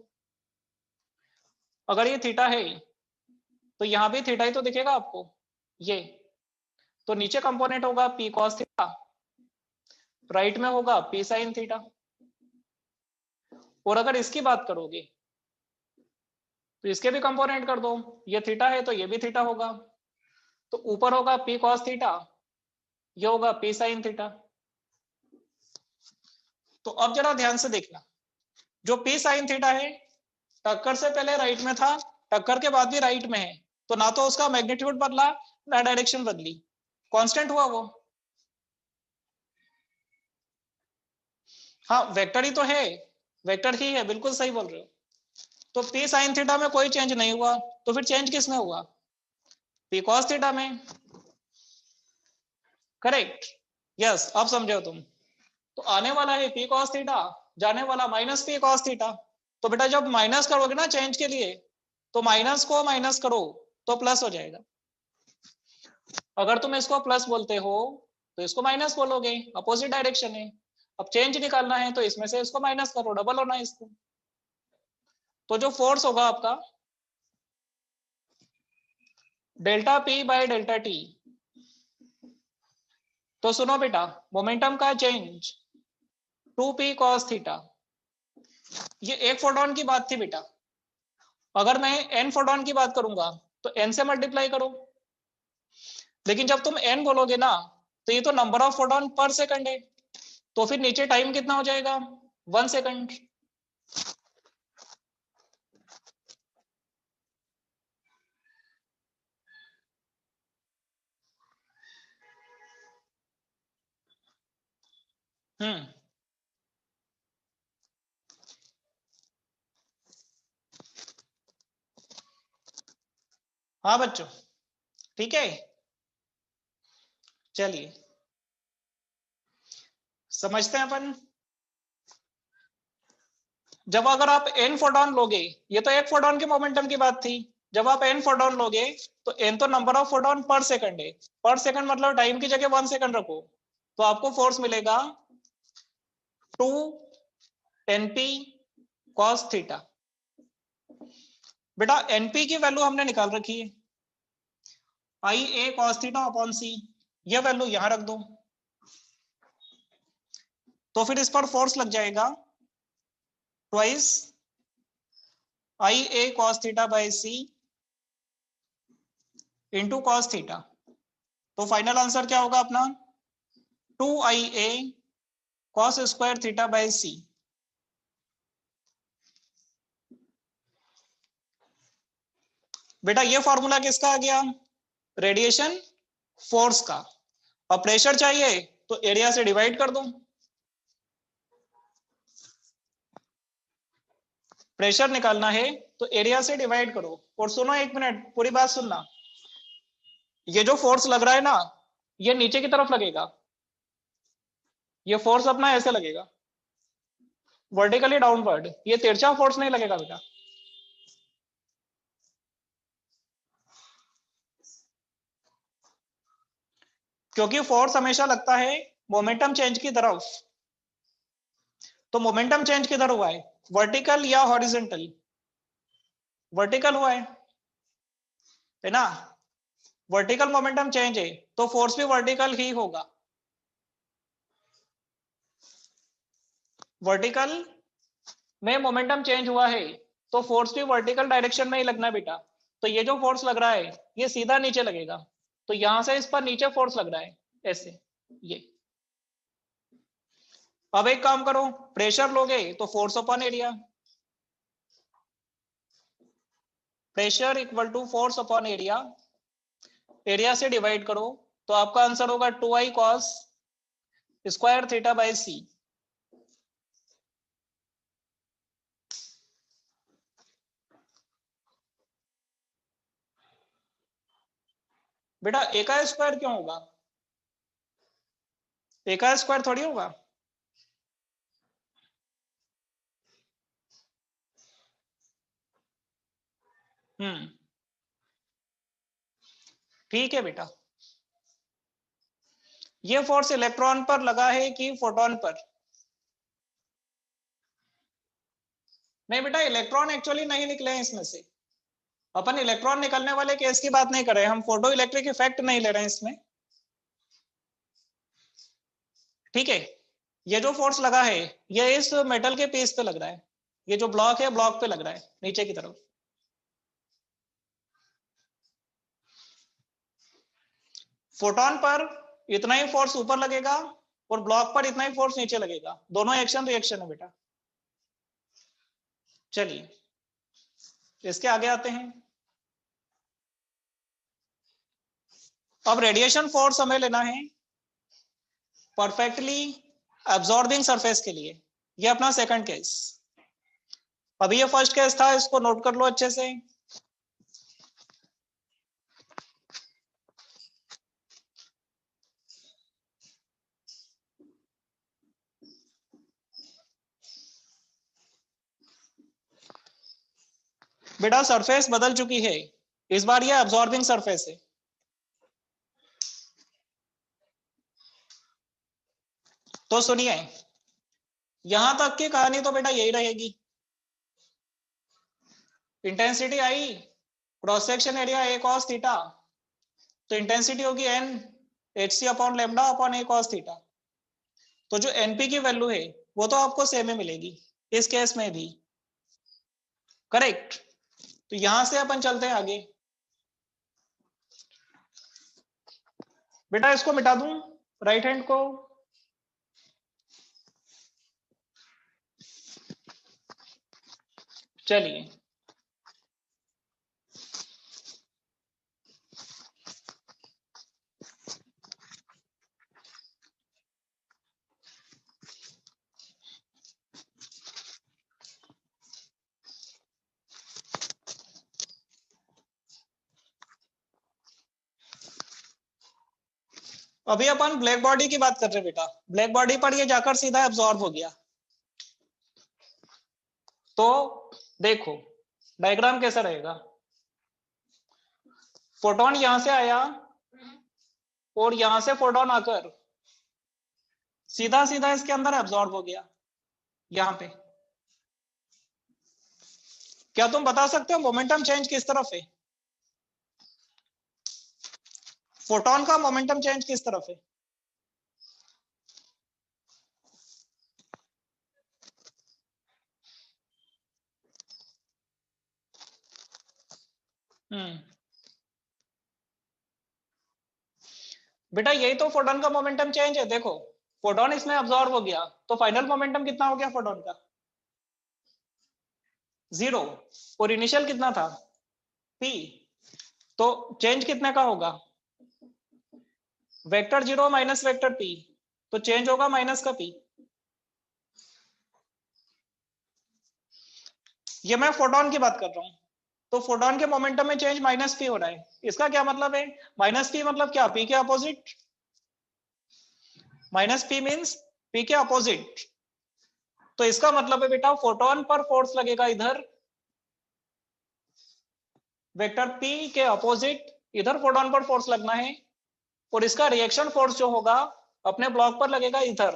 A: अगर ये थीटा है तो यहां भी थीटा ही तो दिखेगा आपको, ये तो नीचे कंपोनेंट होगा p cos थीटा, राइट में होगा p sin थीटा। और अगर इसकी बात करोगे तो इसके भी कंपोनेंट कर दो, ये थीटा है तो ये भी थीटा होगा, तो ऊपर होगा p cos थीटा, ये होगा p sin थीटा। तो अब जरा ध्यान से देखना, जो p sin थीटा है टक्कर से पहले राइट में था, टक्कर के बाद भी राइट में है, तो ना तो उसका मैग्नीट्यूड बदला ना डायरेक्शन बदली, कांस्टेंट हुआ वो। हाँ वेक्टर ही तो है, वेक्टर ही है, बिल्कुल सही बोल रहे हो। तो p sin थीटा में कोई चेंज नहीं हुआ, तो फिर चेंज किस में हुआ, p cos थीटा में, करेक्ट। यस अब समझो तुम। तो आने वाला है p cos थीटा, जाने वाला माइनस p cos थीटा। तो बेटा जब माइनस करोगे ना चेंज के लिए, तो माइनस को माइनस करो तो प्लस हो जाएगा। अगर तुम इसको प्लस बोलते हो तो इसको माइनस बोलोगे, अपोजिट डायरेक्शन है। अब चेंज निकालना है तो इसमें से इसको माइनस करो, डबल होना है इसको। तो जो फोर्स होगा आपका delta P by delta T, तो सुनो बेटा, मोमेंटम का चेंज 2p cos थीटा, ये एक फोटोन की बात थी बेटा। अगर मैं n फोटोन की बात करूंगा तो n से मल्टीप्लाई करो, लेकिन जब तुम n बोलोगे ना तो ये तो number of photon per second है, तो फिर नीचे टाइम कितना हो जाएगा, 1 सेकंड। हम्म, हाँ बच्चों, ठीक है। चलिए समझते हैं अपन। जब अगर आप n फोटोन लोगे, ये तो एक फोटोन के मोमेंटम की बात थी, जब आप n फोटोन लोगे तो n तो number of photon per second है, पर सेकंड मतलब टाइम की जगह 1 सेकंड रखो, तो आपको फोर्स मिलेगा 2 np cos थीटा। बेटा np की वैल्यू हमने निकाल रखी है, आई ए cos थीटा अपॉन सी, ये वैल्यू यहां रख दो, तो फिर इस पर फोर्स लग जाएगा twice I A cos theta by c into cos theta. तो फाइनल आंसर क्या होगा अपना, 2 I A cos square theta by सी। बेटा ये फॉर्मूला किसका आ गया, रेडिएशन फोर्स का। अब प्रेशर चाहिए तो एरिया से डिवाइड कर दो, प्रेशर निकालना है तो एरिया से डिवाइड करो। और सुनो एक मिनट, पूरी बात सुनना, ये जो फोर्स लग रहा है ना, ये नीचे की तरफ लगेगा, ये फोर्स अपना ऐसे लगेगा वर्टिकली डाउनवर्ड, ये तिरछा फोर्स नहीं लगेगा बेटा। क्योंकि फोर्स हमेशा लगता है मोमेंटम चेंज की तरफ, तो मोमेंटम चेंज किधर हुआ है, वर्टिकल या हॉरिजॉन्टल, वर्टिकल हुआ है ना, वर्टिकल मोमेंटम चेंज है तो फोर्स भी वर्टिकल ही होगा, वर्टिकल में मोमेंटम चेंज हुआ है तो फोर्स भी वर्टिकल डायरेक्शन में ही लगना है बेटा। तो ये जो फोर्स लग रहा है ये सीधा नीचे लगेगा, तो यहां से इस पर नीचे फोर्स लग रहा है ऐसे, ये। अब एक काम करो, प्रेशर लोगे तो force upon area, pressure equal to force upon area, area से डिवाइड करो तो आपका आंसर होगा 2i cos square theta by सी। बेटा ए का स्क्वायर क्यों होगा, ए का स्क्वायर थोड़ी होगा, ठीक है बेटा। ये फोर्स इलेक्ट्रॉन पर लगा है कि फोटोन पर, नहीं बेटा इलेक्ट्रॉन एक्चुअली नहीं निकले हैं इसमें से, अपन इलेक्ट्रॉन निकलने वाले केस की बात नहीं कर रहे हैं, हम फोटो इलेक्ट्रिक इफेक्ट नहीं ले रहे हैं इसमें, ठीक है। ये जो फोर्स लगा है ये इस मेटल के पीस पे लग रहा है, ये जो ब्लॉक है ब्लॉक पे लग रहा है नीचे की तरफ। फोटोन पर इतना ही फोर्स ऊपर लगेगा और ब्लॉक पर इतना ही फोर्स नीचे लगेगा, दोनों एक्शन रिएक्शन है बेटा। चलिए इसके आगे आते हैं। अब रेडिएशन फोर्स हमें लेना है परफेक्टली एब्जॉर्बिंग सरफेस के लिए, ये अपना सेकंड केस। अभी ये फर्स्ट केस था, इसको नोट कर लो अच्छे से। बेटा सरफेस बदल चुकी है, इस बार ये एब्जॉर्बिंग सरफेस है। तो सुनिए, यहां तक की कहानी तो बेटा यही रहेगी, intensity I, cross section area A cos theta, तो इंटेंसिटी होगी n, hc upon lambda upon a cos theta. तो जो np की वैल्यू है वो तो आपको सेम ही मिलेगी इस केस में भी, करेक्ट। तो यहां से अपन चलते हैं आगे। बेटा इसको मिटा दूं राइट हैंड को, चलिए अभी अपन ब्लैक बॉडी की बात कर रहे हैं बेटा। ब्लैक बॉडी पर ये जाकर सीधा एब्जॉर्ब हो गया। तो देखो डायग्राम कैसा रहेगा, फोटोन यहां से आया और यहां से फोटोन आकर सीधा सीधा इसके अंदर एब्जॉर्ब हो गया यहां पे। क्या तुम बता सकते हो मोमेंटम चेंज किस तरफ है? फोटोन का मोमेंटम चेंज किस तरफ है? बेटा यही तो फोटोन का मोमेंटम चेंज है। देखो फोटोन इसमें अब्सॉर्ब हो गया तो फाइनल मोमेंटम कितना हो गया फोटोन का? 0। और इनिशियल कितना था? p। तो चेंज कितने का होगा? वेक्टर 0 माइनस वेक्टर p, तो चेंज होगा माइनस का p। ये मैं फोटोन की बात कर रहा हूं। तो फोटोन के मोमेंटम में चेंज माइनस p हो रहा है। इसका क्या मतलब है? माइनस p मतलब क्या? p के opposite. Minus p means p के अपोजिट। तो इसका मतलब है बेटा फोटोन पर फोर्स लगेगा इधर वेक्टर p के अपोजिट, इधर फोटोन पर फोर्स लगना है। और इसका रिएक्शन फोर्स जो होगा अपने ब्लॉक पर लगेगा इधर,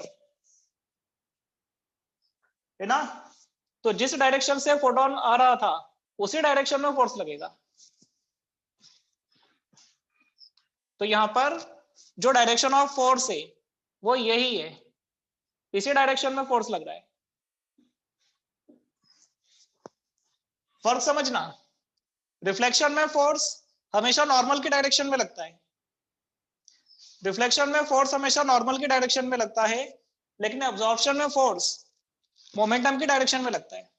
A: है ना? तो जिस डायरेक्शन से फोटोन आ रहा था उसी डायरेक्शन में फोर्स लगेगा। तो यहां पर जो डायरेक्शन ऑफ फोर्स है वो यही है, इसी डायरेक्शन में फोर्स लग रहा है। फर्क समझना, रिफ्लेक्शन में फोर्स हमेशा नॉर्मल की डायरेक्शन में लगता है। रिफ्लेक्शन में फोर्स हमेशा नॉर्मल की डायरेक्शन में लगता है, लेकिन एब्जॉर्प्शन में फोर्स मोमेंटम की डायरेक्शन में लगता है।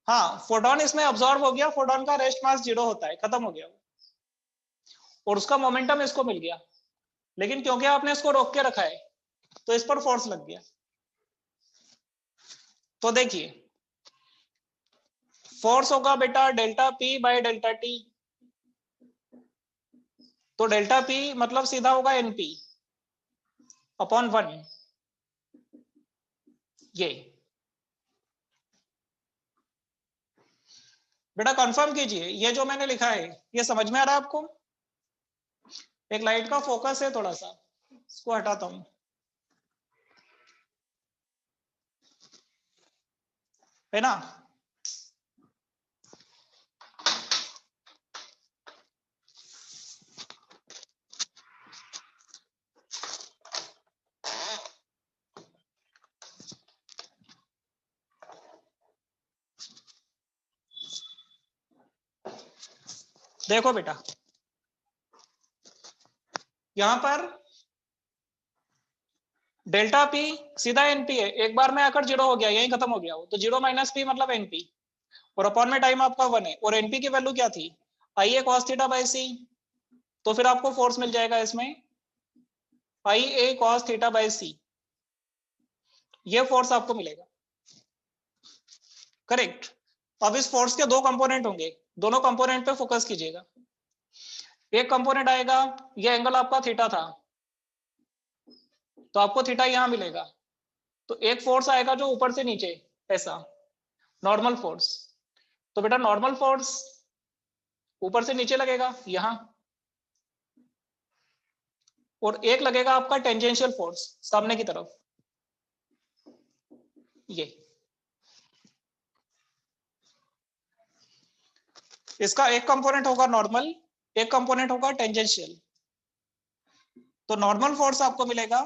A: हाँ, फोटोन इसमें अब्सॉर्ब हो गया, फोटोन का रेस्ट मास 0 होता है, खत्म हो गया और उसका मोमेंटम इसको मिल गया। लेकिन क्योंकि आपने इसको रोक के रखा है तो इस पर फोर्स लग गया। तो देखिए फोर्स होगा बेटा delta P by delta T. तो डेल्टा पी मतलब सीधा होगा एनपी अपॉन 1। ये बेटा कंफर्म कीजिए, ये जो मैंने लिखा है ये समझ में आ रहा है आपको? एक लाइट का फोकस है थोड़ा सा, इसको हटाता हूं। है ना? देखो बेटा यहां पर डेल्टा पी सीधा एनपी है, एक बार में आकर 0 हो गया, यही खत्म हो गया वो। तो 0 माइनस पी मतलब एनपी, और अपॉन में टाइम आपका 1 है, और एनपी की वैल्यू क्या थी? आई ए कॉस थीटा बाई सी। तो फिर आपको फोर्स मिल जाएगा इसमें आई ए कॉस थीटा बाई सी, ये फोर्स आपको मिलेगा, करेक्ट। अब इस फोर्स के दो कंपोनेंट होंगे, दोनों कंपोनेंट पे फोकस कीजिएगा। एक कंपोनेंट आएगा, ये एंगल आपका थीटा था तो आपको थीटा यहां मिलेगा। तो एक फोर्स आएगा जो ऊपर से नीचे, ऐसा नॉर्मल फोर्स। तो बेटा नॉर्मल फोर्स ऊपर से नीचे लगेगा यहां, और एक लगेगा आपका टेंजेंशियल फोर्स सामने की तरफ, ये। इसका एक कंपोनेंट होगा नॉर्मल एक कंपोनेंट होगा टेंजेंशियल। तो नॉर्मल फोर्स आपको मिलेगा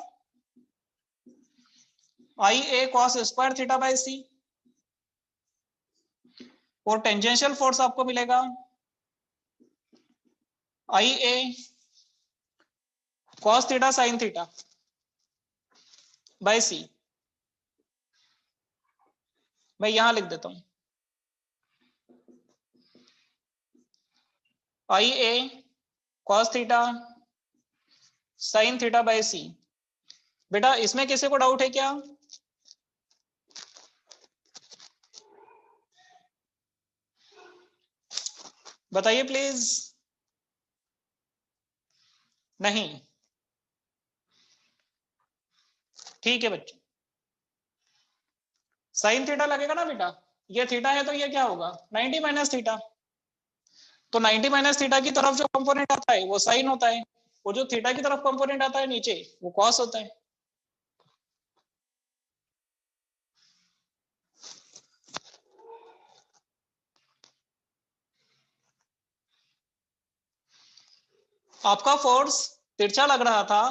A: I A cos square theta by C, और टेंजेंशियल फोर्स आपको मिलेगा I A cos theta sine theta by C. मैं यहां लिख देता हूं I A cos theta sine theta by C. बेटा इसमें किसी को डाउट है क्या? बताइए प्लीज। नहीं, ठीक है बच्चे। साइन थीटा लगेगा ना बेटा, ये थीटा है तो ये क्या होगा 90 माइनस थीटा। तो 90 माइनस थीटा की तरफ जो कंपोनेंट आता है वो साइन होता है, और जो थीटा की तरफ कंपोनेंट आता है नीचे वो कॉस होता है। आपका फोर्स तिरछा लग रहा था,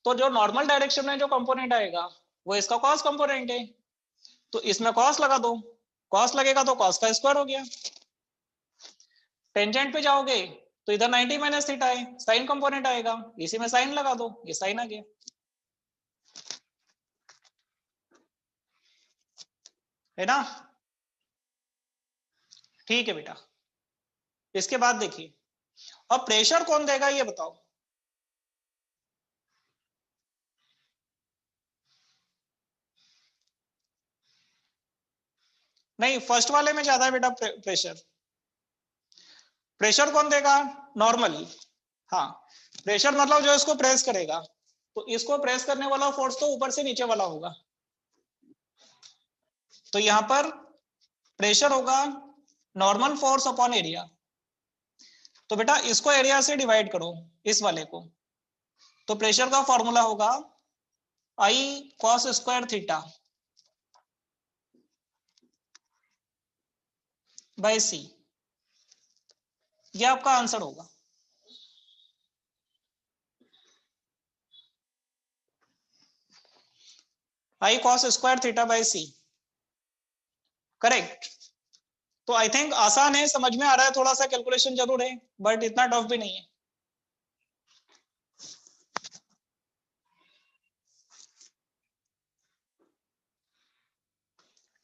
A: तो जो नॉर्मल डायरेक्शन में जो कंपोनेंट आएगा वो इसका कॉस कंपोनेंट है, तो इसमें कॉस लगा दो। कॉस लगेगा तो कॉस का स्क्वायर हो गया। टेंजेंट पे जाओगे तो इधर 90 माइनस थीटा है, साइन कंपोनेंट आएगा, इसी में साइन लगा दो, ये साइन आ गया। है ना? ठीक है बेटा। इसके बाद देखिए, अब प्रेशर कौन देगा ये बताओ। नहीं, फर्स्ट वाले में ज्यादा है बेटा प्रेशर। प्रेशर कौन देगा? नॉर्मल। हाँ, प्रेशर मतलब जो इसको प्रेस करेगा, तो इसको प्रेस करने वाला फोर्स तो ऊपर से नीचे वाला होगा। तो यहां पर प्रेशर होगा नॉर्मल फोर्स अपॉन एरिया। तो बेटा इसको एरिया से डिवाइड करो, इस वाले को। तो प्रेशर का फॉर्मूला होगा I cos square theta by C. ये आपका आंसर होगा। I cos square theta by C, correct. तो आई थिंक आसान है, समझ में आ रहा है, थोड़ा सा कैलकुलेशन जरूर है बट इतना टफ भी नहीं है।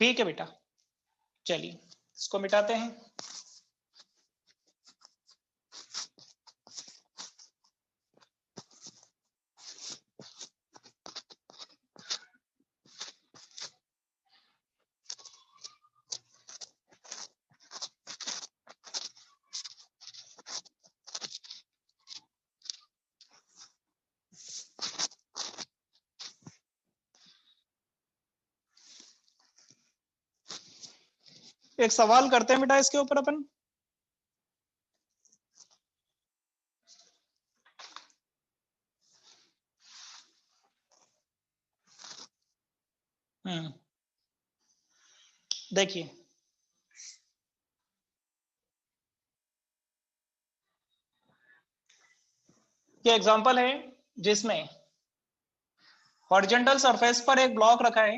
A: ठीक है बेटा, चलिए इसको मिटाते हैं। एक सवाल करते हैं बेटा इसके ऊपर अपन। देखिए, ये एग्जांपल है जिसमें हॉरिजॉन्टल सरफेस पर एक ब्लॉक रखा है,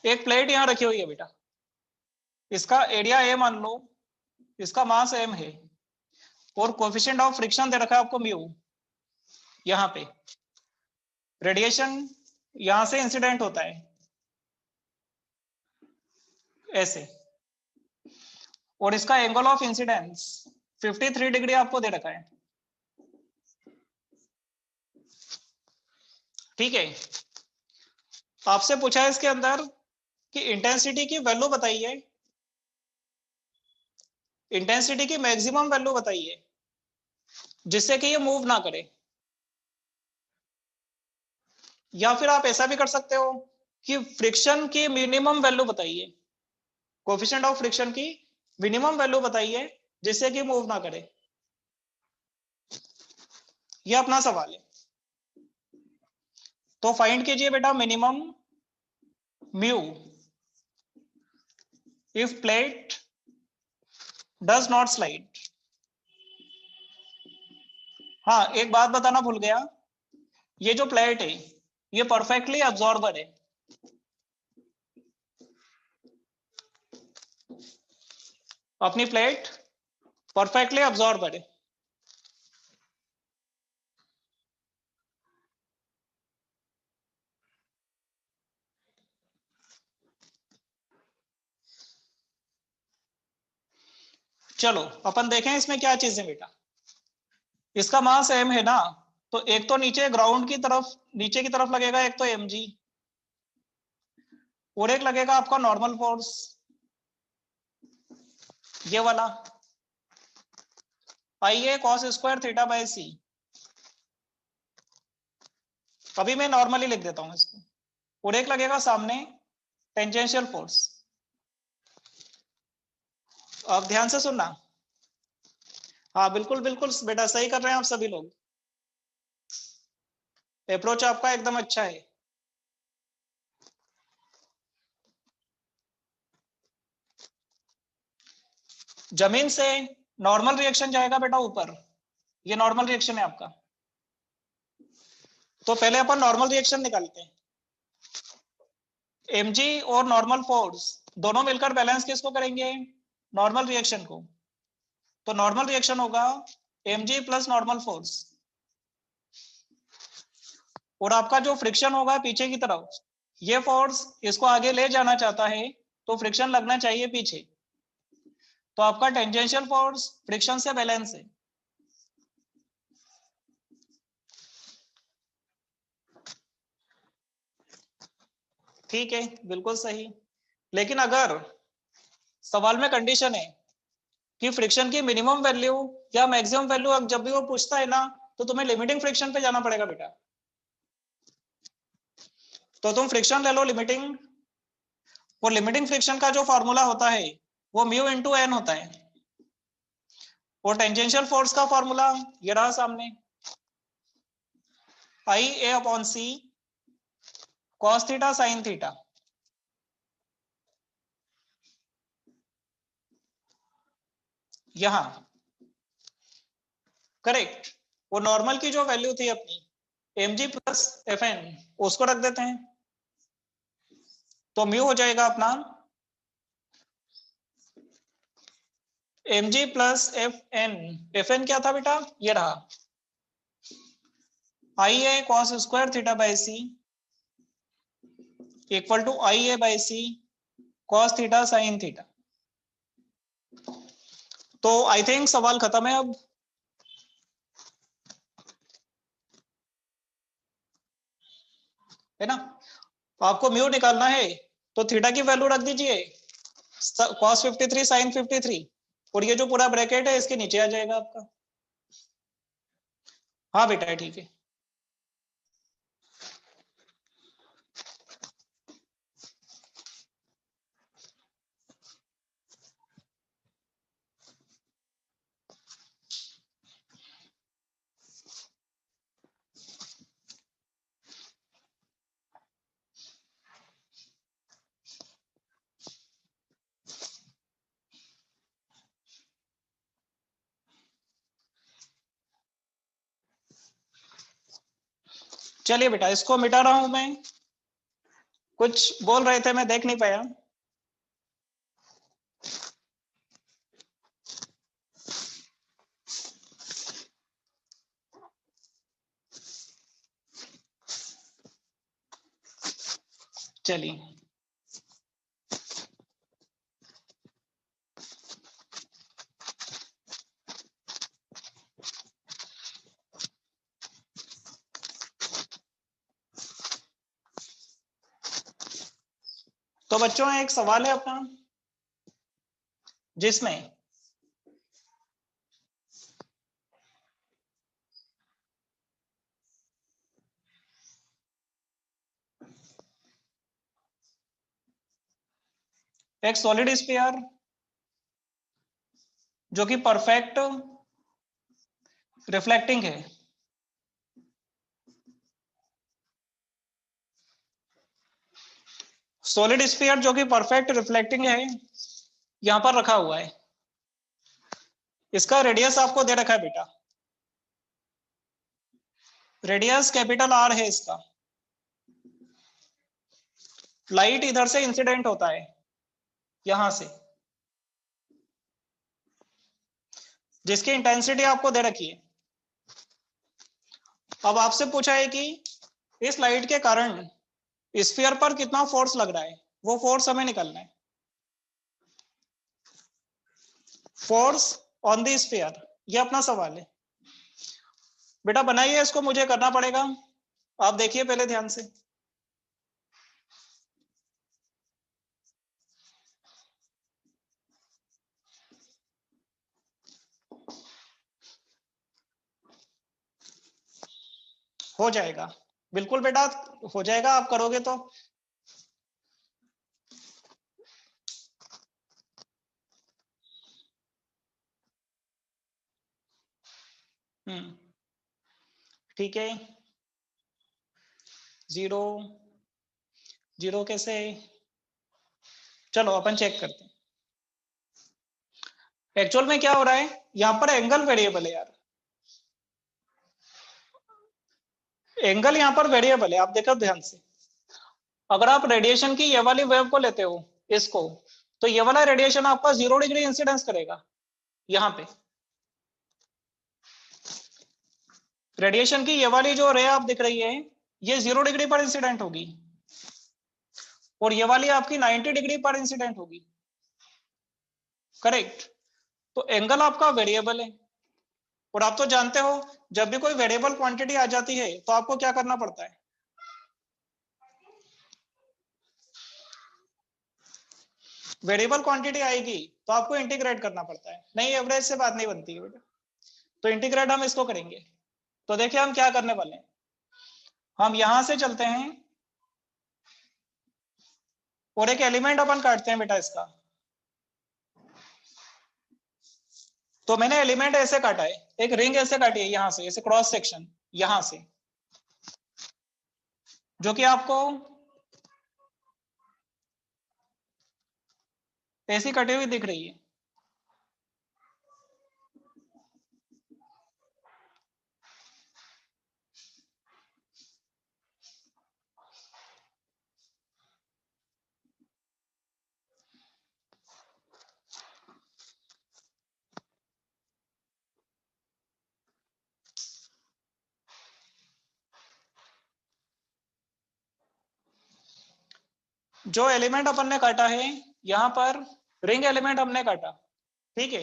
A: एक प्लेट यहां रखी हुई है बेटा, इसका एरिया ए मान लो, इसका मास एम है, और कोएफिशिएंट ऑफ फ्रिक्शन दे रखा है आपको म्यू। यहाँ पे रेडिएशन यहां से इंसिडेंट होता है ऐसे, और इसका एंगल ऑफ इंसिडेंस 53 डिग्री आपको दे रखा है। ठीक है, आपसे पूछा है इसके अंदर कि इंटेंसिटी की वैल्यू बताइए, इंटेंसिटी की मैक्सिमम वैल्यू बताइए जिससे कि ये मूव ना करे। या फिर आप ऐसा भी कर सकते हो कि फ्रिक्शन की मिनिमम वैल्यू बताइए, कोएफिशिएंट ऑफ फ्रिक्शन की मिनिमम वैल्यू बताइए जिससे कि मूव ना करे। ये अपना सवाल है। तो फाइंड कीजिए बेटा minimum mu if plate does not slide. हाँ, एक बात बताना भूल गया, ये जो प्लेट है ये परफेक्टली अब्जॉर्बर है। अपनी प्लेट परफेक्टली अब्जॉर्बर है। चलो अपन देखें इसमें क्या चीज है बेटा। इसका मास m है ना, तो एक तो नीचे ग्राउंड की तरफ, नीचे की तरफ लगेगा एक तो mg, और एक लगेगा आपका नॉर्मल फोर्स ये वाला IA cos square theta by C. अभी मैं नॉर्मली लिख देता हूं इसको। और एक लगेगा सामने टेंजेंशियल फोर्स। अब ध्यान से सुनना। हाँ बिल्कुल बिल्कुल बेटा, सही कर रहे हैं आप सभी लोग, अप्रोच आपका एकदम अच्छा है। जमीन से नॉर्मल रिएक्शन जाएगा बेटा ऊपर, ये नॉर्मल रिएक्शन है आपका। तो पहले अपन नॉर्मल रिएक्शन निकालते हैं। mg और नॉर्मल फोर्स दोनों मिलकर बैलेंस किसको करेंगे, नॉर्मल रिएक्शन को। तो नॉर्मल रिएक्शन होगा mg प्लस नॉर्मल फोर्स, और आपका जो फ्रिक्शन होगा पीछे की तरफ, ये फोर्स इसको आगे ले जाना चाहता है तो फ्रिक्शन लगना चाहिए पीछे। तो आपका टेंजेंशियल फोर्स फ्रिक्शन से बैलेंस है। ठीक है, बिल्कुल सही। लेकिन अगर सवाल में कंडीशन है कि फ्रिक्शन की मिनिमम वैल्यू या मैक्सिमम वैल्यू, जब भी वो पूछता है ना, तो तुम्हें लिमिटिंग फ्रिक्शन पे जाना पड़ेगा बेटा। तो तुम फ्रिक्शन ले लो लिमिटिंग, और लिमिटिंग फ्रिक्शन का जो फॉर्मूला होता है वो म्यू इंटू एन होता है। और टेंजेंशियल फोर्स का फॉर्मूला ये रहा सामने, आई ए अपॉन सी कॉस थीटा साइन थीटा। यहां करेक्ट। वो नॉर्मल की जो वैल्यू थी अपनी mg प्लस fn, उसको रख देते हैं, तो म्यू हो जाएगा अपना mg प्लस fn। fn क्या था बेटा, ये रहा ia cos square theta by c equal to ia by c cos theta sine theta. तो आई थिंक सवाल खत्म है अब, है ना। आपको म्यू निकालना है तो थीटा की वैल्यू रख दीजिए cos 53 sin 53, और ये जो पूरा ब्रैकेट है इसके नीचे आ जाएगा आपका। हाँ बेटा ठीक है। चलिए बेटा इसको मिटा रहा हूं मैं, कुछ बोल रहे थे मैं देख नहीं पाया। चलिए तो बच्चों एक सवाल है अपना, जिसमें एक सॉलिड स्फीयर जो कि परफेक्ट रिफ्लेक्टिंग है, सॉलिड स्फीयर जो कि परफेक्ट रिफ्लेक्टिंग है, यहां पर रखा हुआ है। इसका रेडियस आपको दे रखा है बेटा, रेडियस कैपिटल आर है इसका। लाइट इधर से इंसिडेंट होता है यहां से, जिसकी इंटेंसिटी आपको दे रखी है। अब आपसे पूछा है कि इस लाइट के कारण स्फीयर पर कितना फोर्स लग रहा है, वो फोर्स हमें निकालना है। फोर्स ऑन द स्फीयर, ये अपना सवाल है बेटा। बनाइए इसको, मुझे करना पड़ेगा, आप देखिए पहले ध्यान से। हो जाएगा बिल्कुल बेटा, हो जाएगा, आप करोगे तो। ठीक है, 0 0 कैसे, चलो अपन चेक करते हैं। एक्चुअल में क्या हो रहा है, यहां पर एंगल वेरिएबल है यार, एंगल यहां पर वेरिएबल है। आप देखो ध्यान से, अगर आप रेडिएशन की ये वाली वेव को लेते हो इसको, तो ये वाला रेडिएशन आपका 0 डिग्री इंसिडेंस करेगा। यहां पे रेडिएशन की ये वाली जो रे आप दिख रही है, ये 0 डिग्री पर इंसिडेंट होगी, और ये वाली आपकी 90 डिग्री पर इंसिडेंट होगी, करेक्ट। तो एंगल आपका वेरिएबल है, और आप तो जानते हो जब भी कोई वेरिएबल क्वांटिटी आ जाती है तो आपको क्या करना पड़ता है, वेरिएबल क्वांटिटी आएगी तो आपको इंटीग्रेट करना पड़ता है, नहीं एवरेज से बात नहीं बनती है बेटा। तो इंटीग्रेट हम इसको करेंगे। तो देखिए हम क्या करने वाले हैं, हम यहां से चलते हैं और एक एलिमेंट अपन काटते हैं बेटा इसका। तो मैंने एलिमेंट ऐसे काटा है, एक रिंग ऐसे काटी है यहां से, ऐसे क्रॉस सेक्शन यहां से, जो कि आपको ऐसी कटी हुई दिख रही है। जो एलिमेंट अपन ने काटा है यहाँ पर, रिंग एलिमेंट हमने काटा, ठीक है।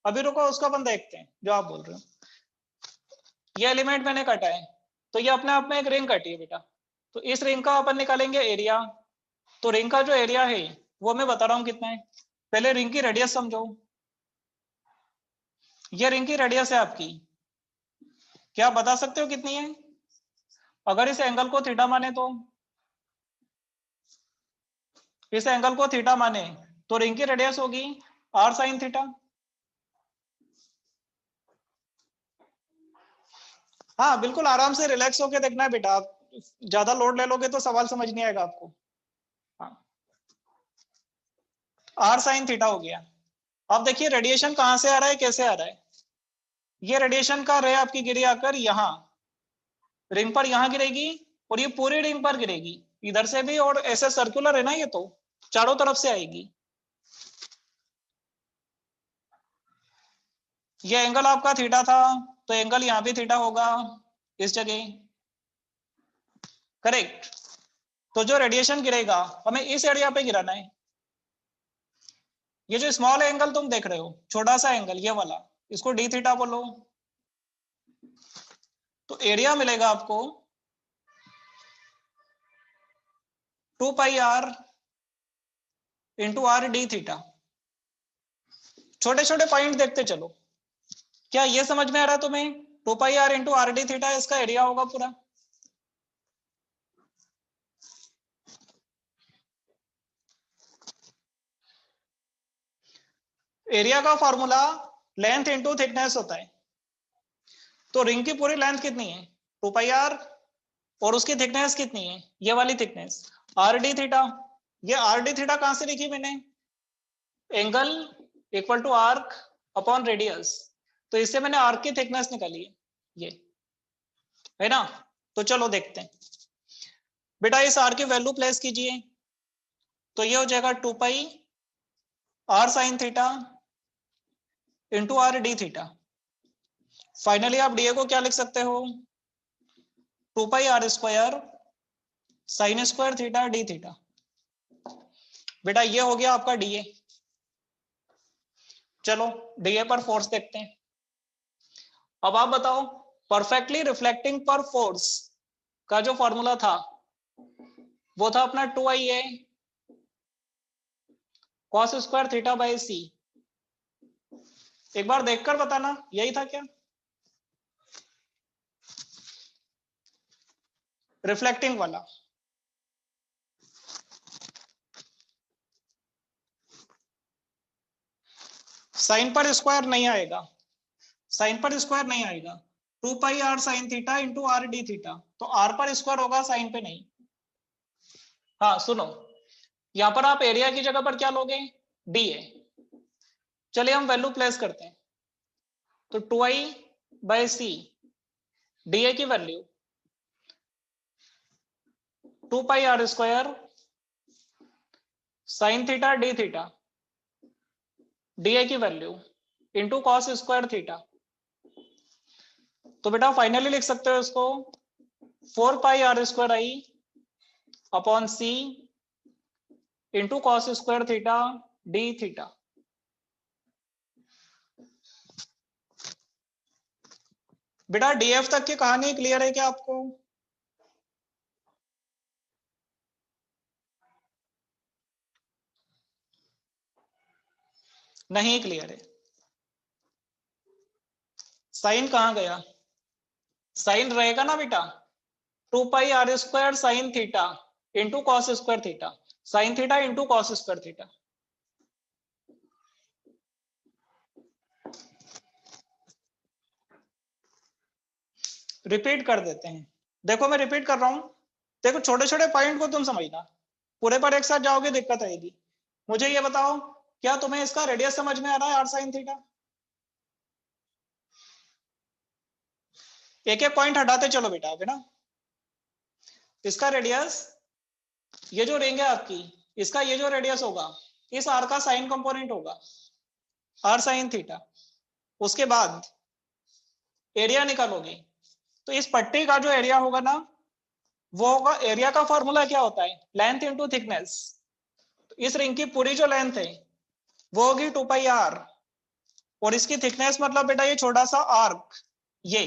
A: अभी रुको, उसको अपन देखते हैं जो आप बोल रहे हो। ये एलिमेंट मैंने काटा है, तो ये अपने आप में एक रिंग काटी है बेटा। तो इस रिंग का अपन निकालेंगे एरिया। तो रिंग का जो एरिया है वो मैं बता रहा हूँ कितना है। पहले रिंग की रेडियस समझो, ये रिंग की रेडियस है आपकी, क्या आप बता सकते हो कितनी है? अगर इस एंगल को थीटा माने तो, इस एंगल को थीटा माने तो रिंग की रेडियस होगी r sin थीटा। हाँ बिल्कुल, आराम से रिलैक्स होके देखना है बेटा, आप ज्यादा लोड ले लोगे तो सवाल समझ नहीं आएगा आपको। हाँ, r sin थीटा हो गया। अब देखिए रेडिएशन कहां से आ रहा है, कैसे आ रहा है। ये रेडिएशन का रे आपकी गिरी आकर यहाँ रिंग पर, यहाँ गिरेगी, और ये पूरी रिंग पर गिरेगी इधर से भी, और ऐसे सर्कुलर है ना ये, तो चारों तरफ से आएगी। ये एंगल आपका थीटा था, तो एंगल यहाँ भी थीटा होगा इस जगह, करेक्ट। तो जो रेडिएशन गिरेगा हमें इस एरिया पे गिराना है। ये जो स्मॉल एंगल तुम देख रहे हो, छोटा सा एंगल ये वाला, इसको डी थीटा बोलो। तो एरिया मिलेगा आपको 2 pi R into R D theta. छोटे छोटे पॉइंट देखते चलो, क्या ये समझ में आ रहा है तुम्हें? 2 pi R into R D theta इसका एरिया होगा पूरा। एरिया का फॉर्मूला लेंथ इंटू थिकनेस होता है। तो रिंग की पूरी लेंथ कितनी है? 2 पाई आर, और उसकी थिकनेस कितनी है? ये वाली थिकनेस आर डी थीटा। ये आर डी थीटा कहां से लिखी मैंने? Angle equal to arc upon radius, तो इससे मैंने आर्क की थिकनेस निकाली है, ये है ना। तो चलो देखते हैं बेटा, इस आर की वैल्यू प्लेस कीजिए, तो ये हो जाएगा 2 pi R sine theta into R D theta. Finally आप डीए को क्या लिख सकते हो, 2 pi R square sine square theta D theta. बेटा ये हो गया आपका डीए। चलो डीए पर फोर्स देखते हैं। अब आप बताओ, परफेक्टली रिफ्लेक्टिंग पर फोर्स का जो फॉर्मूला था वो था अपना 2IA cos square theta by C. एक बार देखकर बताना यही था क्या, रिफ्लेक्टिंग वाला। साइन पर स्क्वायर नहीं आएगा, साइन पर स्क्वायर नहीं आएगा। 2 pi R sine theta into R D theta, तो आर पर स्क्वायर होगा, साइन पे नहीं। हाँ सुनो, यहां पर आप एरिया की जगह पर क्या लोगे, डी है। चलिए हम वैल्यू प्लेस करते हैं, तो 2i by C, D A की value 2 pi R square sine theta D theta, D A की value into cos square theta. तो बेटा फाइनली लिख सकते हो इसको 4 pi R square I upon C into cos square theta D theta. बेटा DF तक की कहानी क्लियर है क्या आपको? नहीं क्लियर है। साइन कहां गया, साइन रहेगा ना बेटा, 2 pi R square sine theta into cos square theta, sine theta into cos square theta. Repeat कर देते हैं, देखो मैं रिपीट कर रहा हूं, देखो छोटे छोटे पॉइंट को तुम समझना, पूरे पर एक साथ जाओगे दिक्कत आएगी। मुझे ये बताओ, क्या तुम्हें इसका रेडियस समझ में आ रहा है, आर साइन थीटा? एक एक पॉइंट हटाते चलो बेटा, है ना। इसका रेडियस, ये जो रिंग है आपकी, इसका ये जो रेडियस होगा, इस आर का साइन कंपोनेंट होगा, आर साइन थीटा। उसके बाद एरिया निकालोगे, तो इस पट्टी का जो एरिया होगा ना, वो होगा, एरिया का फॉर्मूला क्या होता है, लेंथ इंटू थिकनेस। तो इस रिंग की पूरी जो लेंथ है वो होगी 2 पाई आर, और इसकी थिकनेस मतलब बेटा ये छोटा सा आर्क ये,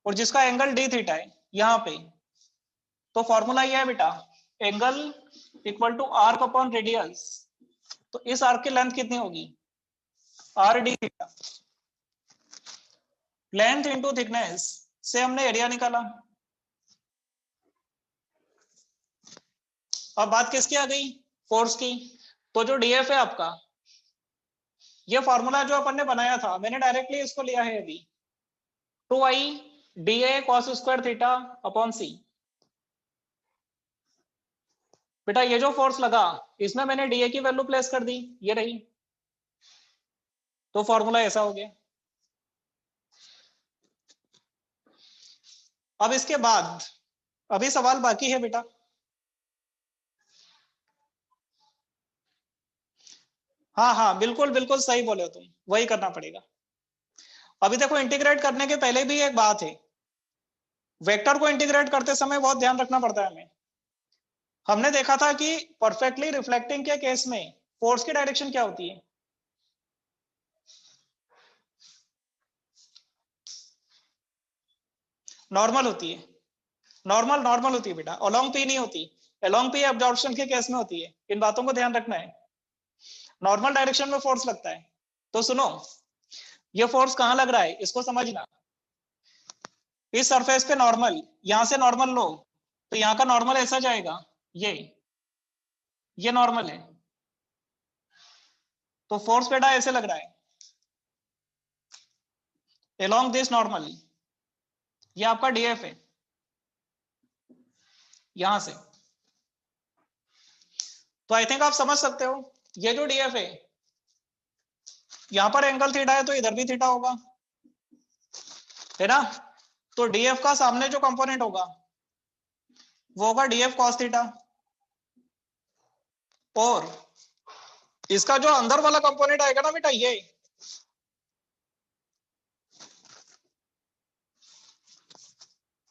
A: और जिसका एंगल डी थीटा है यहाँ पे। तो फॉर्मूला ये है बेटा, angle equal to arc upon radius. तो इस आर्क की लेंथ कितनी होगी, r D theta. Length into thickness से हमने एरिया निकाला। अब बात किसकी आ गई, फोर्स की। तो जो डीएफ है आपका, ये फॉर्मूला जो अपन ने बनाया था, मैंने डायरेक्टली इसको लिया है अभी, 2i D A cos square theta upon C. बेटा ये जो फोर्स लगा, इसमें मैंने डीए की वैल्यू प्लेस कर दी, ये रही, तो फॉर्मूला ऐसा हो गया। अब इसके बाद अभी सवाल बाकी है बेटा। हाँ हाँ बिल्कुल बिल्कुल सही बोले हो तुम, वही करना पड़ेगा। अभी देखो इंटीग्रेट करने के पहले भी एक बात है, वेक्टर को इंटीग्रेट करते समय बहुत ध्यान रखना पड़ता है हमें। हमने देखा था कि परफेक्टली रिफ्लेक्टिंग के केस में फोर्स की डायरेक्शन क्या होती है, नॉर्मल होती है, नॉर्मल नॉर्मल होती है बेटा, अलोंग पी नहीं होती। अलोंग पी एब्जॉर्प्शन के केस में होती है, इन बातों को ध्यान रखना है। नॉर्मल डायरेक्शन में फोर्स लगता है। तो सुनो, ये फोर्स कहां लग रहा है इसको समझना। इस सरफेस पे नॉर्मल, यहां से नॉर्मल लो, तो यहां का नॉर्मल ऐसा जाएगा, ये नॉर्मल है, तो फोर्स बेटा ऐसे लग रहा है अलोंग दिस नॉर्मल। ये आपका डीएफ है यहां से। तो आई थिंक आप समझ सकते हो, ये जो डीएफ है, यहां पर एंगल थीटा है तो इधर भी थीटा होगा, है ना। तो डीएफ का सामने जो कंपोनेंट होगा वो होगा डीएफ कॉस थीटा, और इसका जो अंदर वाला कंपोनेंट आएगा ना बेटा, ये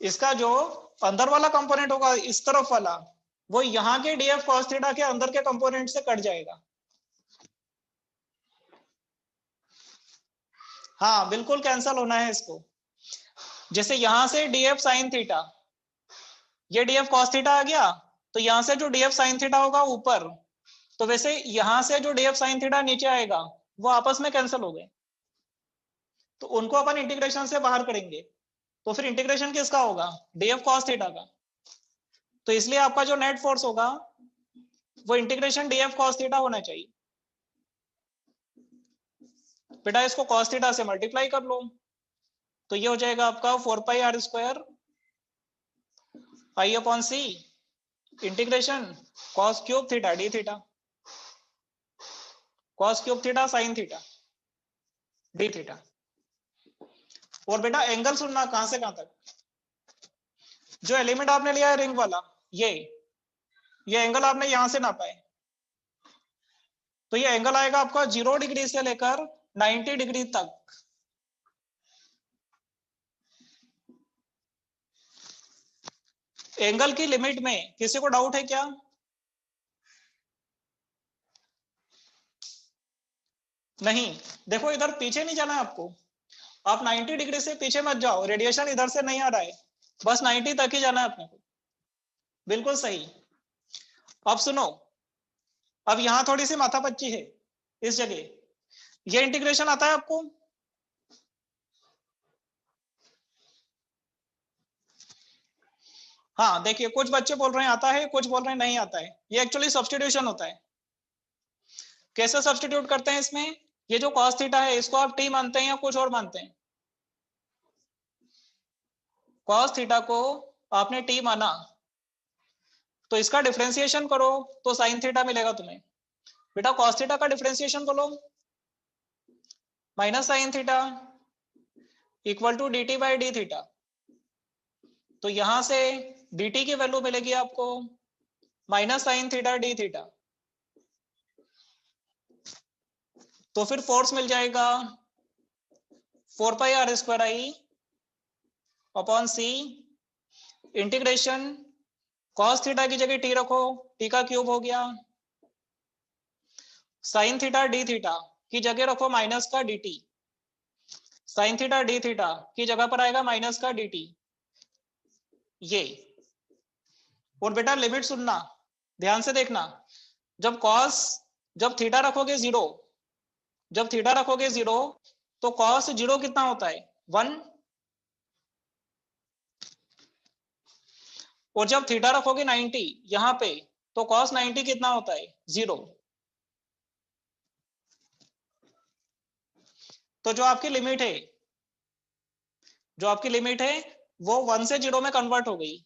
A: इसका जो अंदर वाला कंपोनेंट होगा इस तरफ वाला, वो यहाँ के डीएफ कॉस थीटा के अंदर के कंपोनेंट से कट जाएगा। हाँ बिल्कुल कैंसल होना है इसको। जैसे यहां से डीएफ साइन थीटा, ये डीएफ कॉस थीटा आ गया, तो यहां से जो डीएफ साइन थीटा होगा ऊपर, तो वैसे यहां से जो डीएफ साइन थीटा नीचे आएगा वो आपस में कैंसिल हो गए, तो उनको अपन इंटीग्रेशन से बाहर करेंगे। तो फिर इंटीग्रेशन किसका होगा, डीएफ कॉस थीटा का। तो इसलिए आपका जो नेट फोर्स होगा वो इंटीग्रेशन डीएफ कॉस थीटा होना चाहिए। बेटा इसको कॉस थीटा से मल्टीप्लाई कर लो, तो ये हो जाएगा आपका 4 pi R square I upon C integration cos cube theta D theta, cos cube theta sine theta D theta. और बेटा एंगल सुनना कहां से कहां तक, जो एलिमेंट आपने लिया है रिंग वाला, ये एंगल आपने यहां से नापा है, तो ये एंगल आएगा आपका 0 डिग्री से लेकर 90 डिग्री तक। एंगल की लिमिट में किसी को डाउट है क्या? नहीं, देखो इधर पीछे नहीं जाना है आपको, आप 90 डिग्री से पीछे मत जाओ, रेडिएशन इधर से नहीं आ रहा है, बस 90 तक ही जाना है अपने को। बिल्कुल सही। अब सुनो, अब यहां थोड़ी सी माथापच्ची है इस जगह, ये इंटीग्रेशन आता है आपको? हाँ देखिए, कुछ बच्चे बोल रहे हैं आता है, कुछ बोल रहे हैं नहीं आता है। ये एक्चुअली सब्स्टिट्यूशन होता है। कैसे सब्स्टिट्यूट करते हैं इसमें, ये जो cos थीटा है इसको आप t मानते हैं या कुछ और मानते हैं? cos थीटा को आपने t माना, तो इसका डिफरेंशिएशन करो तो sin थीटा मिलेगा तुम्हें। बेटा cos थीटा का डिफरेंशिएशन करो, minus sin theta equal to dt by D theta. तो यहां से dt की वैल्यू मिलेगी आपको minus sin theta D theta. तो फिर फोर्स मिल जाएगा 4 pi R square I upon C integration cos theta की जगह t रखो, t का क्यूब हो गया, sin थीटा डी थीटा की जगह रखो माइनस का dt, sin theta D theta की जगह पर आएगा माइनस का dt ये। और बेटा लिमिट सुनना, ध्यान से देखना, जब थीटा रखोगे 0, जब थीटा रखोगे 0 तो cos 0 कितना होता है 1, और जब थीटा रखोगे 90 यहां पे तो cos 90 कितना होता है 0। तो जो आपकी लिमिट है वो 1 से 0 में कन्वर्ट हो गई।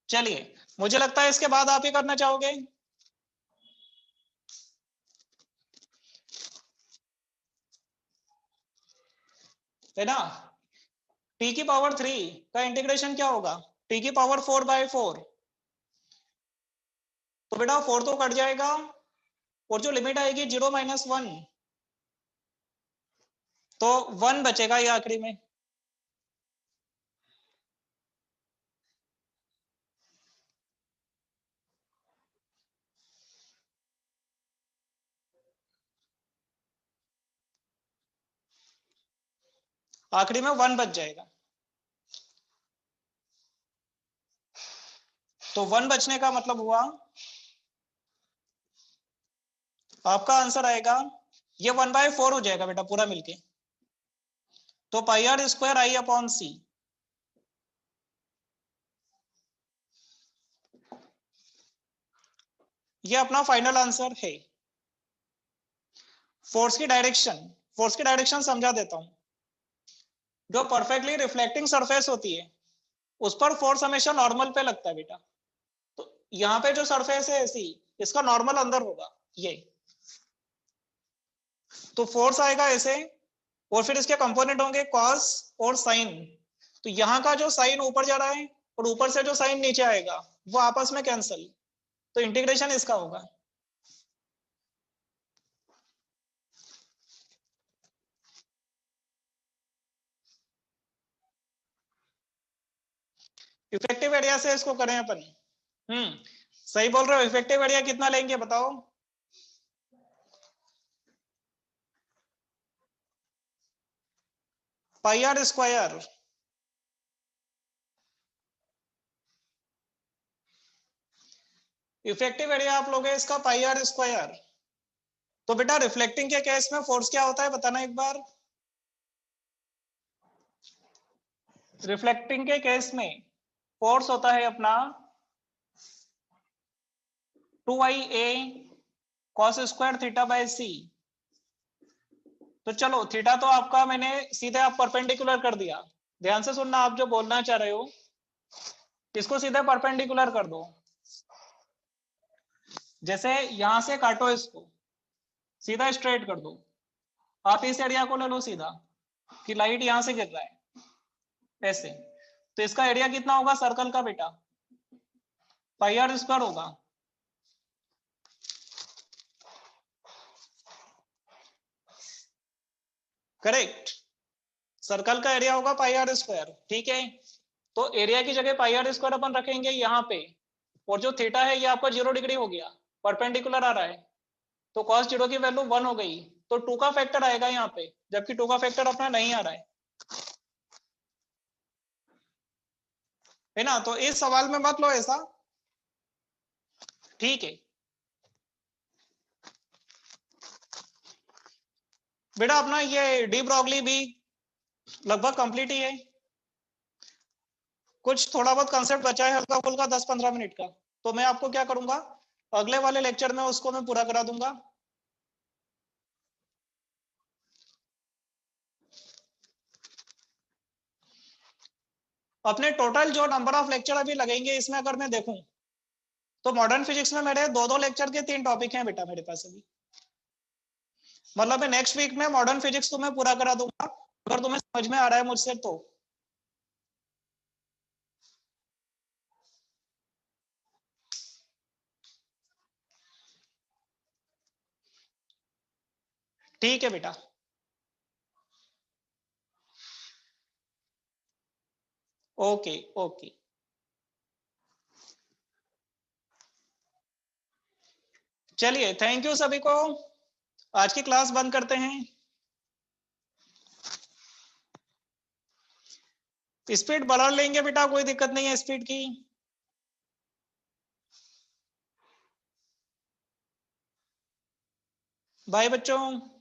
A: चलिए, मुझे लगता है इसके बाद आप ही करना चाहोगे। है ना। t की पावर 3 का इंटीग्रेशन क्या होगा, t की पावर 4/4, तो बेटा 4 तो कट जाएगा, और जो लिमिट आएगी 0 माइनस 1, तो 1 बचेगा ये आखिरी में। आखिरी में 1 बच जाएगा, तो 1 बचने का मतलब हुआ आपका आंसर आएगा ये 1/4 हो जाएगा बेटा पूरा मिलके, तो पाई आर स्क्वायर आई अपॉन सी। ये अपना फाइनल आंसर है। फोर्स की डायरेक्शन समझा देता हूं। जो परफेक्टली रिफ्लेक्टिंग सरफेस होती है उस पर फोर्स हमेशा नॉर्मल पे लगता है बेटा। तो यहाँ पे जो सरफेस है ऐसी, इसका नॉर्मल अंदर होगा ये, तो फोर्स आएगा ऐसे, और फिर इसके कंपोनेंट होंगे कॉस और साइन। तो यहाँ का जो साइन ऊपर जा रहा है और ऊपर से जो साइन नीचे आएगा वो आपस में कैंसिल, तो इंटीग्रेशन इसका होगा। इफेक्टिव एरिया से इसको करें अपन। सही बोल रहे हो। इफेक्टिव एरिया कितना लेंगे बताओ? पाई आर स्क्वायर। इफेक्टिव एरिया आप लोगे इसका पाई आर स्क्वायर। तो बेटा रिफ्लेक्टिंग के केस में फोर्स क्या होता है बताना एक बार। रिफ्लेक्टिंग के केस में फोर्स होता है अपना 2ia cos square theta by C. तो चलो थीटा तो आपका मैंने सीधे आप परपेंडिकुलर कर दिया। ध्यान से सुनना, आप जो बोलना चाह रहे हो इसको सीधे परपेंडिकुलर कर दो। जैसे यहां से काटो इसको, सीधा स्ट्रेट कर दो। आप इस एरिया को ले लो सीधा कि लाइट यहां से गिर रहा है ऐसे। तो इसका एरिया कितना होगा सर्कल का बेटा? पाई आर स्क्वायर होगा। करेक्ट। सर्कल का एरिया होगा पाई आर स्क्वायर, ठीक है। तो एरिया की जगह पाई आर स्क्वायर अपन रखेंगे यहाँ पे। और जो थीटा है ये आपका 0 डिग्री हो गया, परपेंडिकुलर आ रहा है। तो cos 0 की वैल्यू 1 हो गई, तो 2 का फैक्टर आएगा यहाँ पे, जबकि 2 का फैक्टर अपना नहीं आ रहा है ना। तो इस सवाल में मत लो ऐसा, ठीक है बेटा। अपना ये डी ब्रॉगली भी लगभग कंप्लीट ही है। कुछ थोड़ा बहुत कंसेप्ट बचा है हल्का फुल्का 10-15 मिनट का, तो मैं आपको क्या करूंगा अगले वाले लेक्चर में उसको मैं पूरा करा दूंगा। अपने टोटल जो नंबर ऑफ लेक्चर अभी लगेंगे इसमें अगर मैं देखूं तो मॉडर्न फिजिक्स में मेरे 2-2 लेक्चर के 3 टॉपिक हैं बेटा मेरे पास अभी। मतलब मैं नेक्स्ट वीक में मॉडर्न फिजिक्स तुम्हें पूरा करा दूंगा अगर तुम्हें समझ में आ रहा है मुझसे तो। ठीक है बेटा। Okay okay. चलिए थैंक यू सभी को। आज की क्लास बंद करते हैं। स्पीड बढ़ा लेंगे बेटा, कोई दिक्कत नहीं है स्पीड की। बाय बच्चों।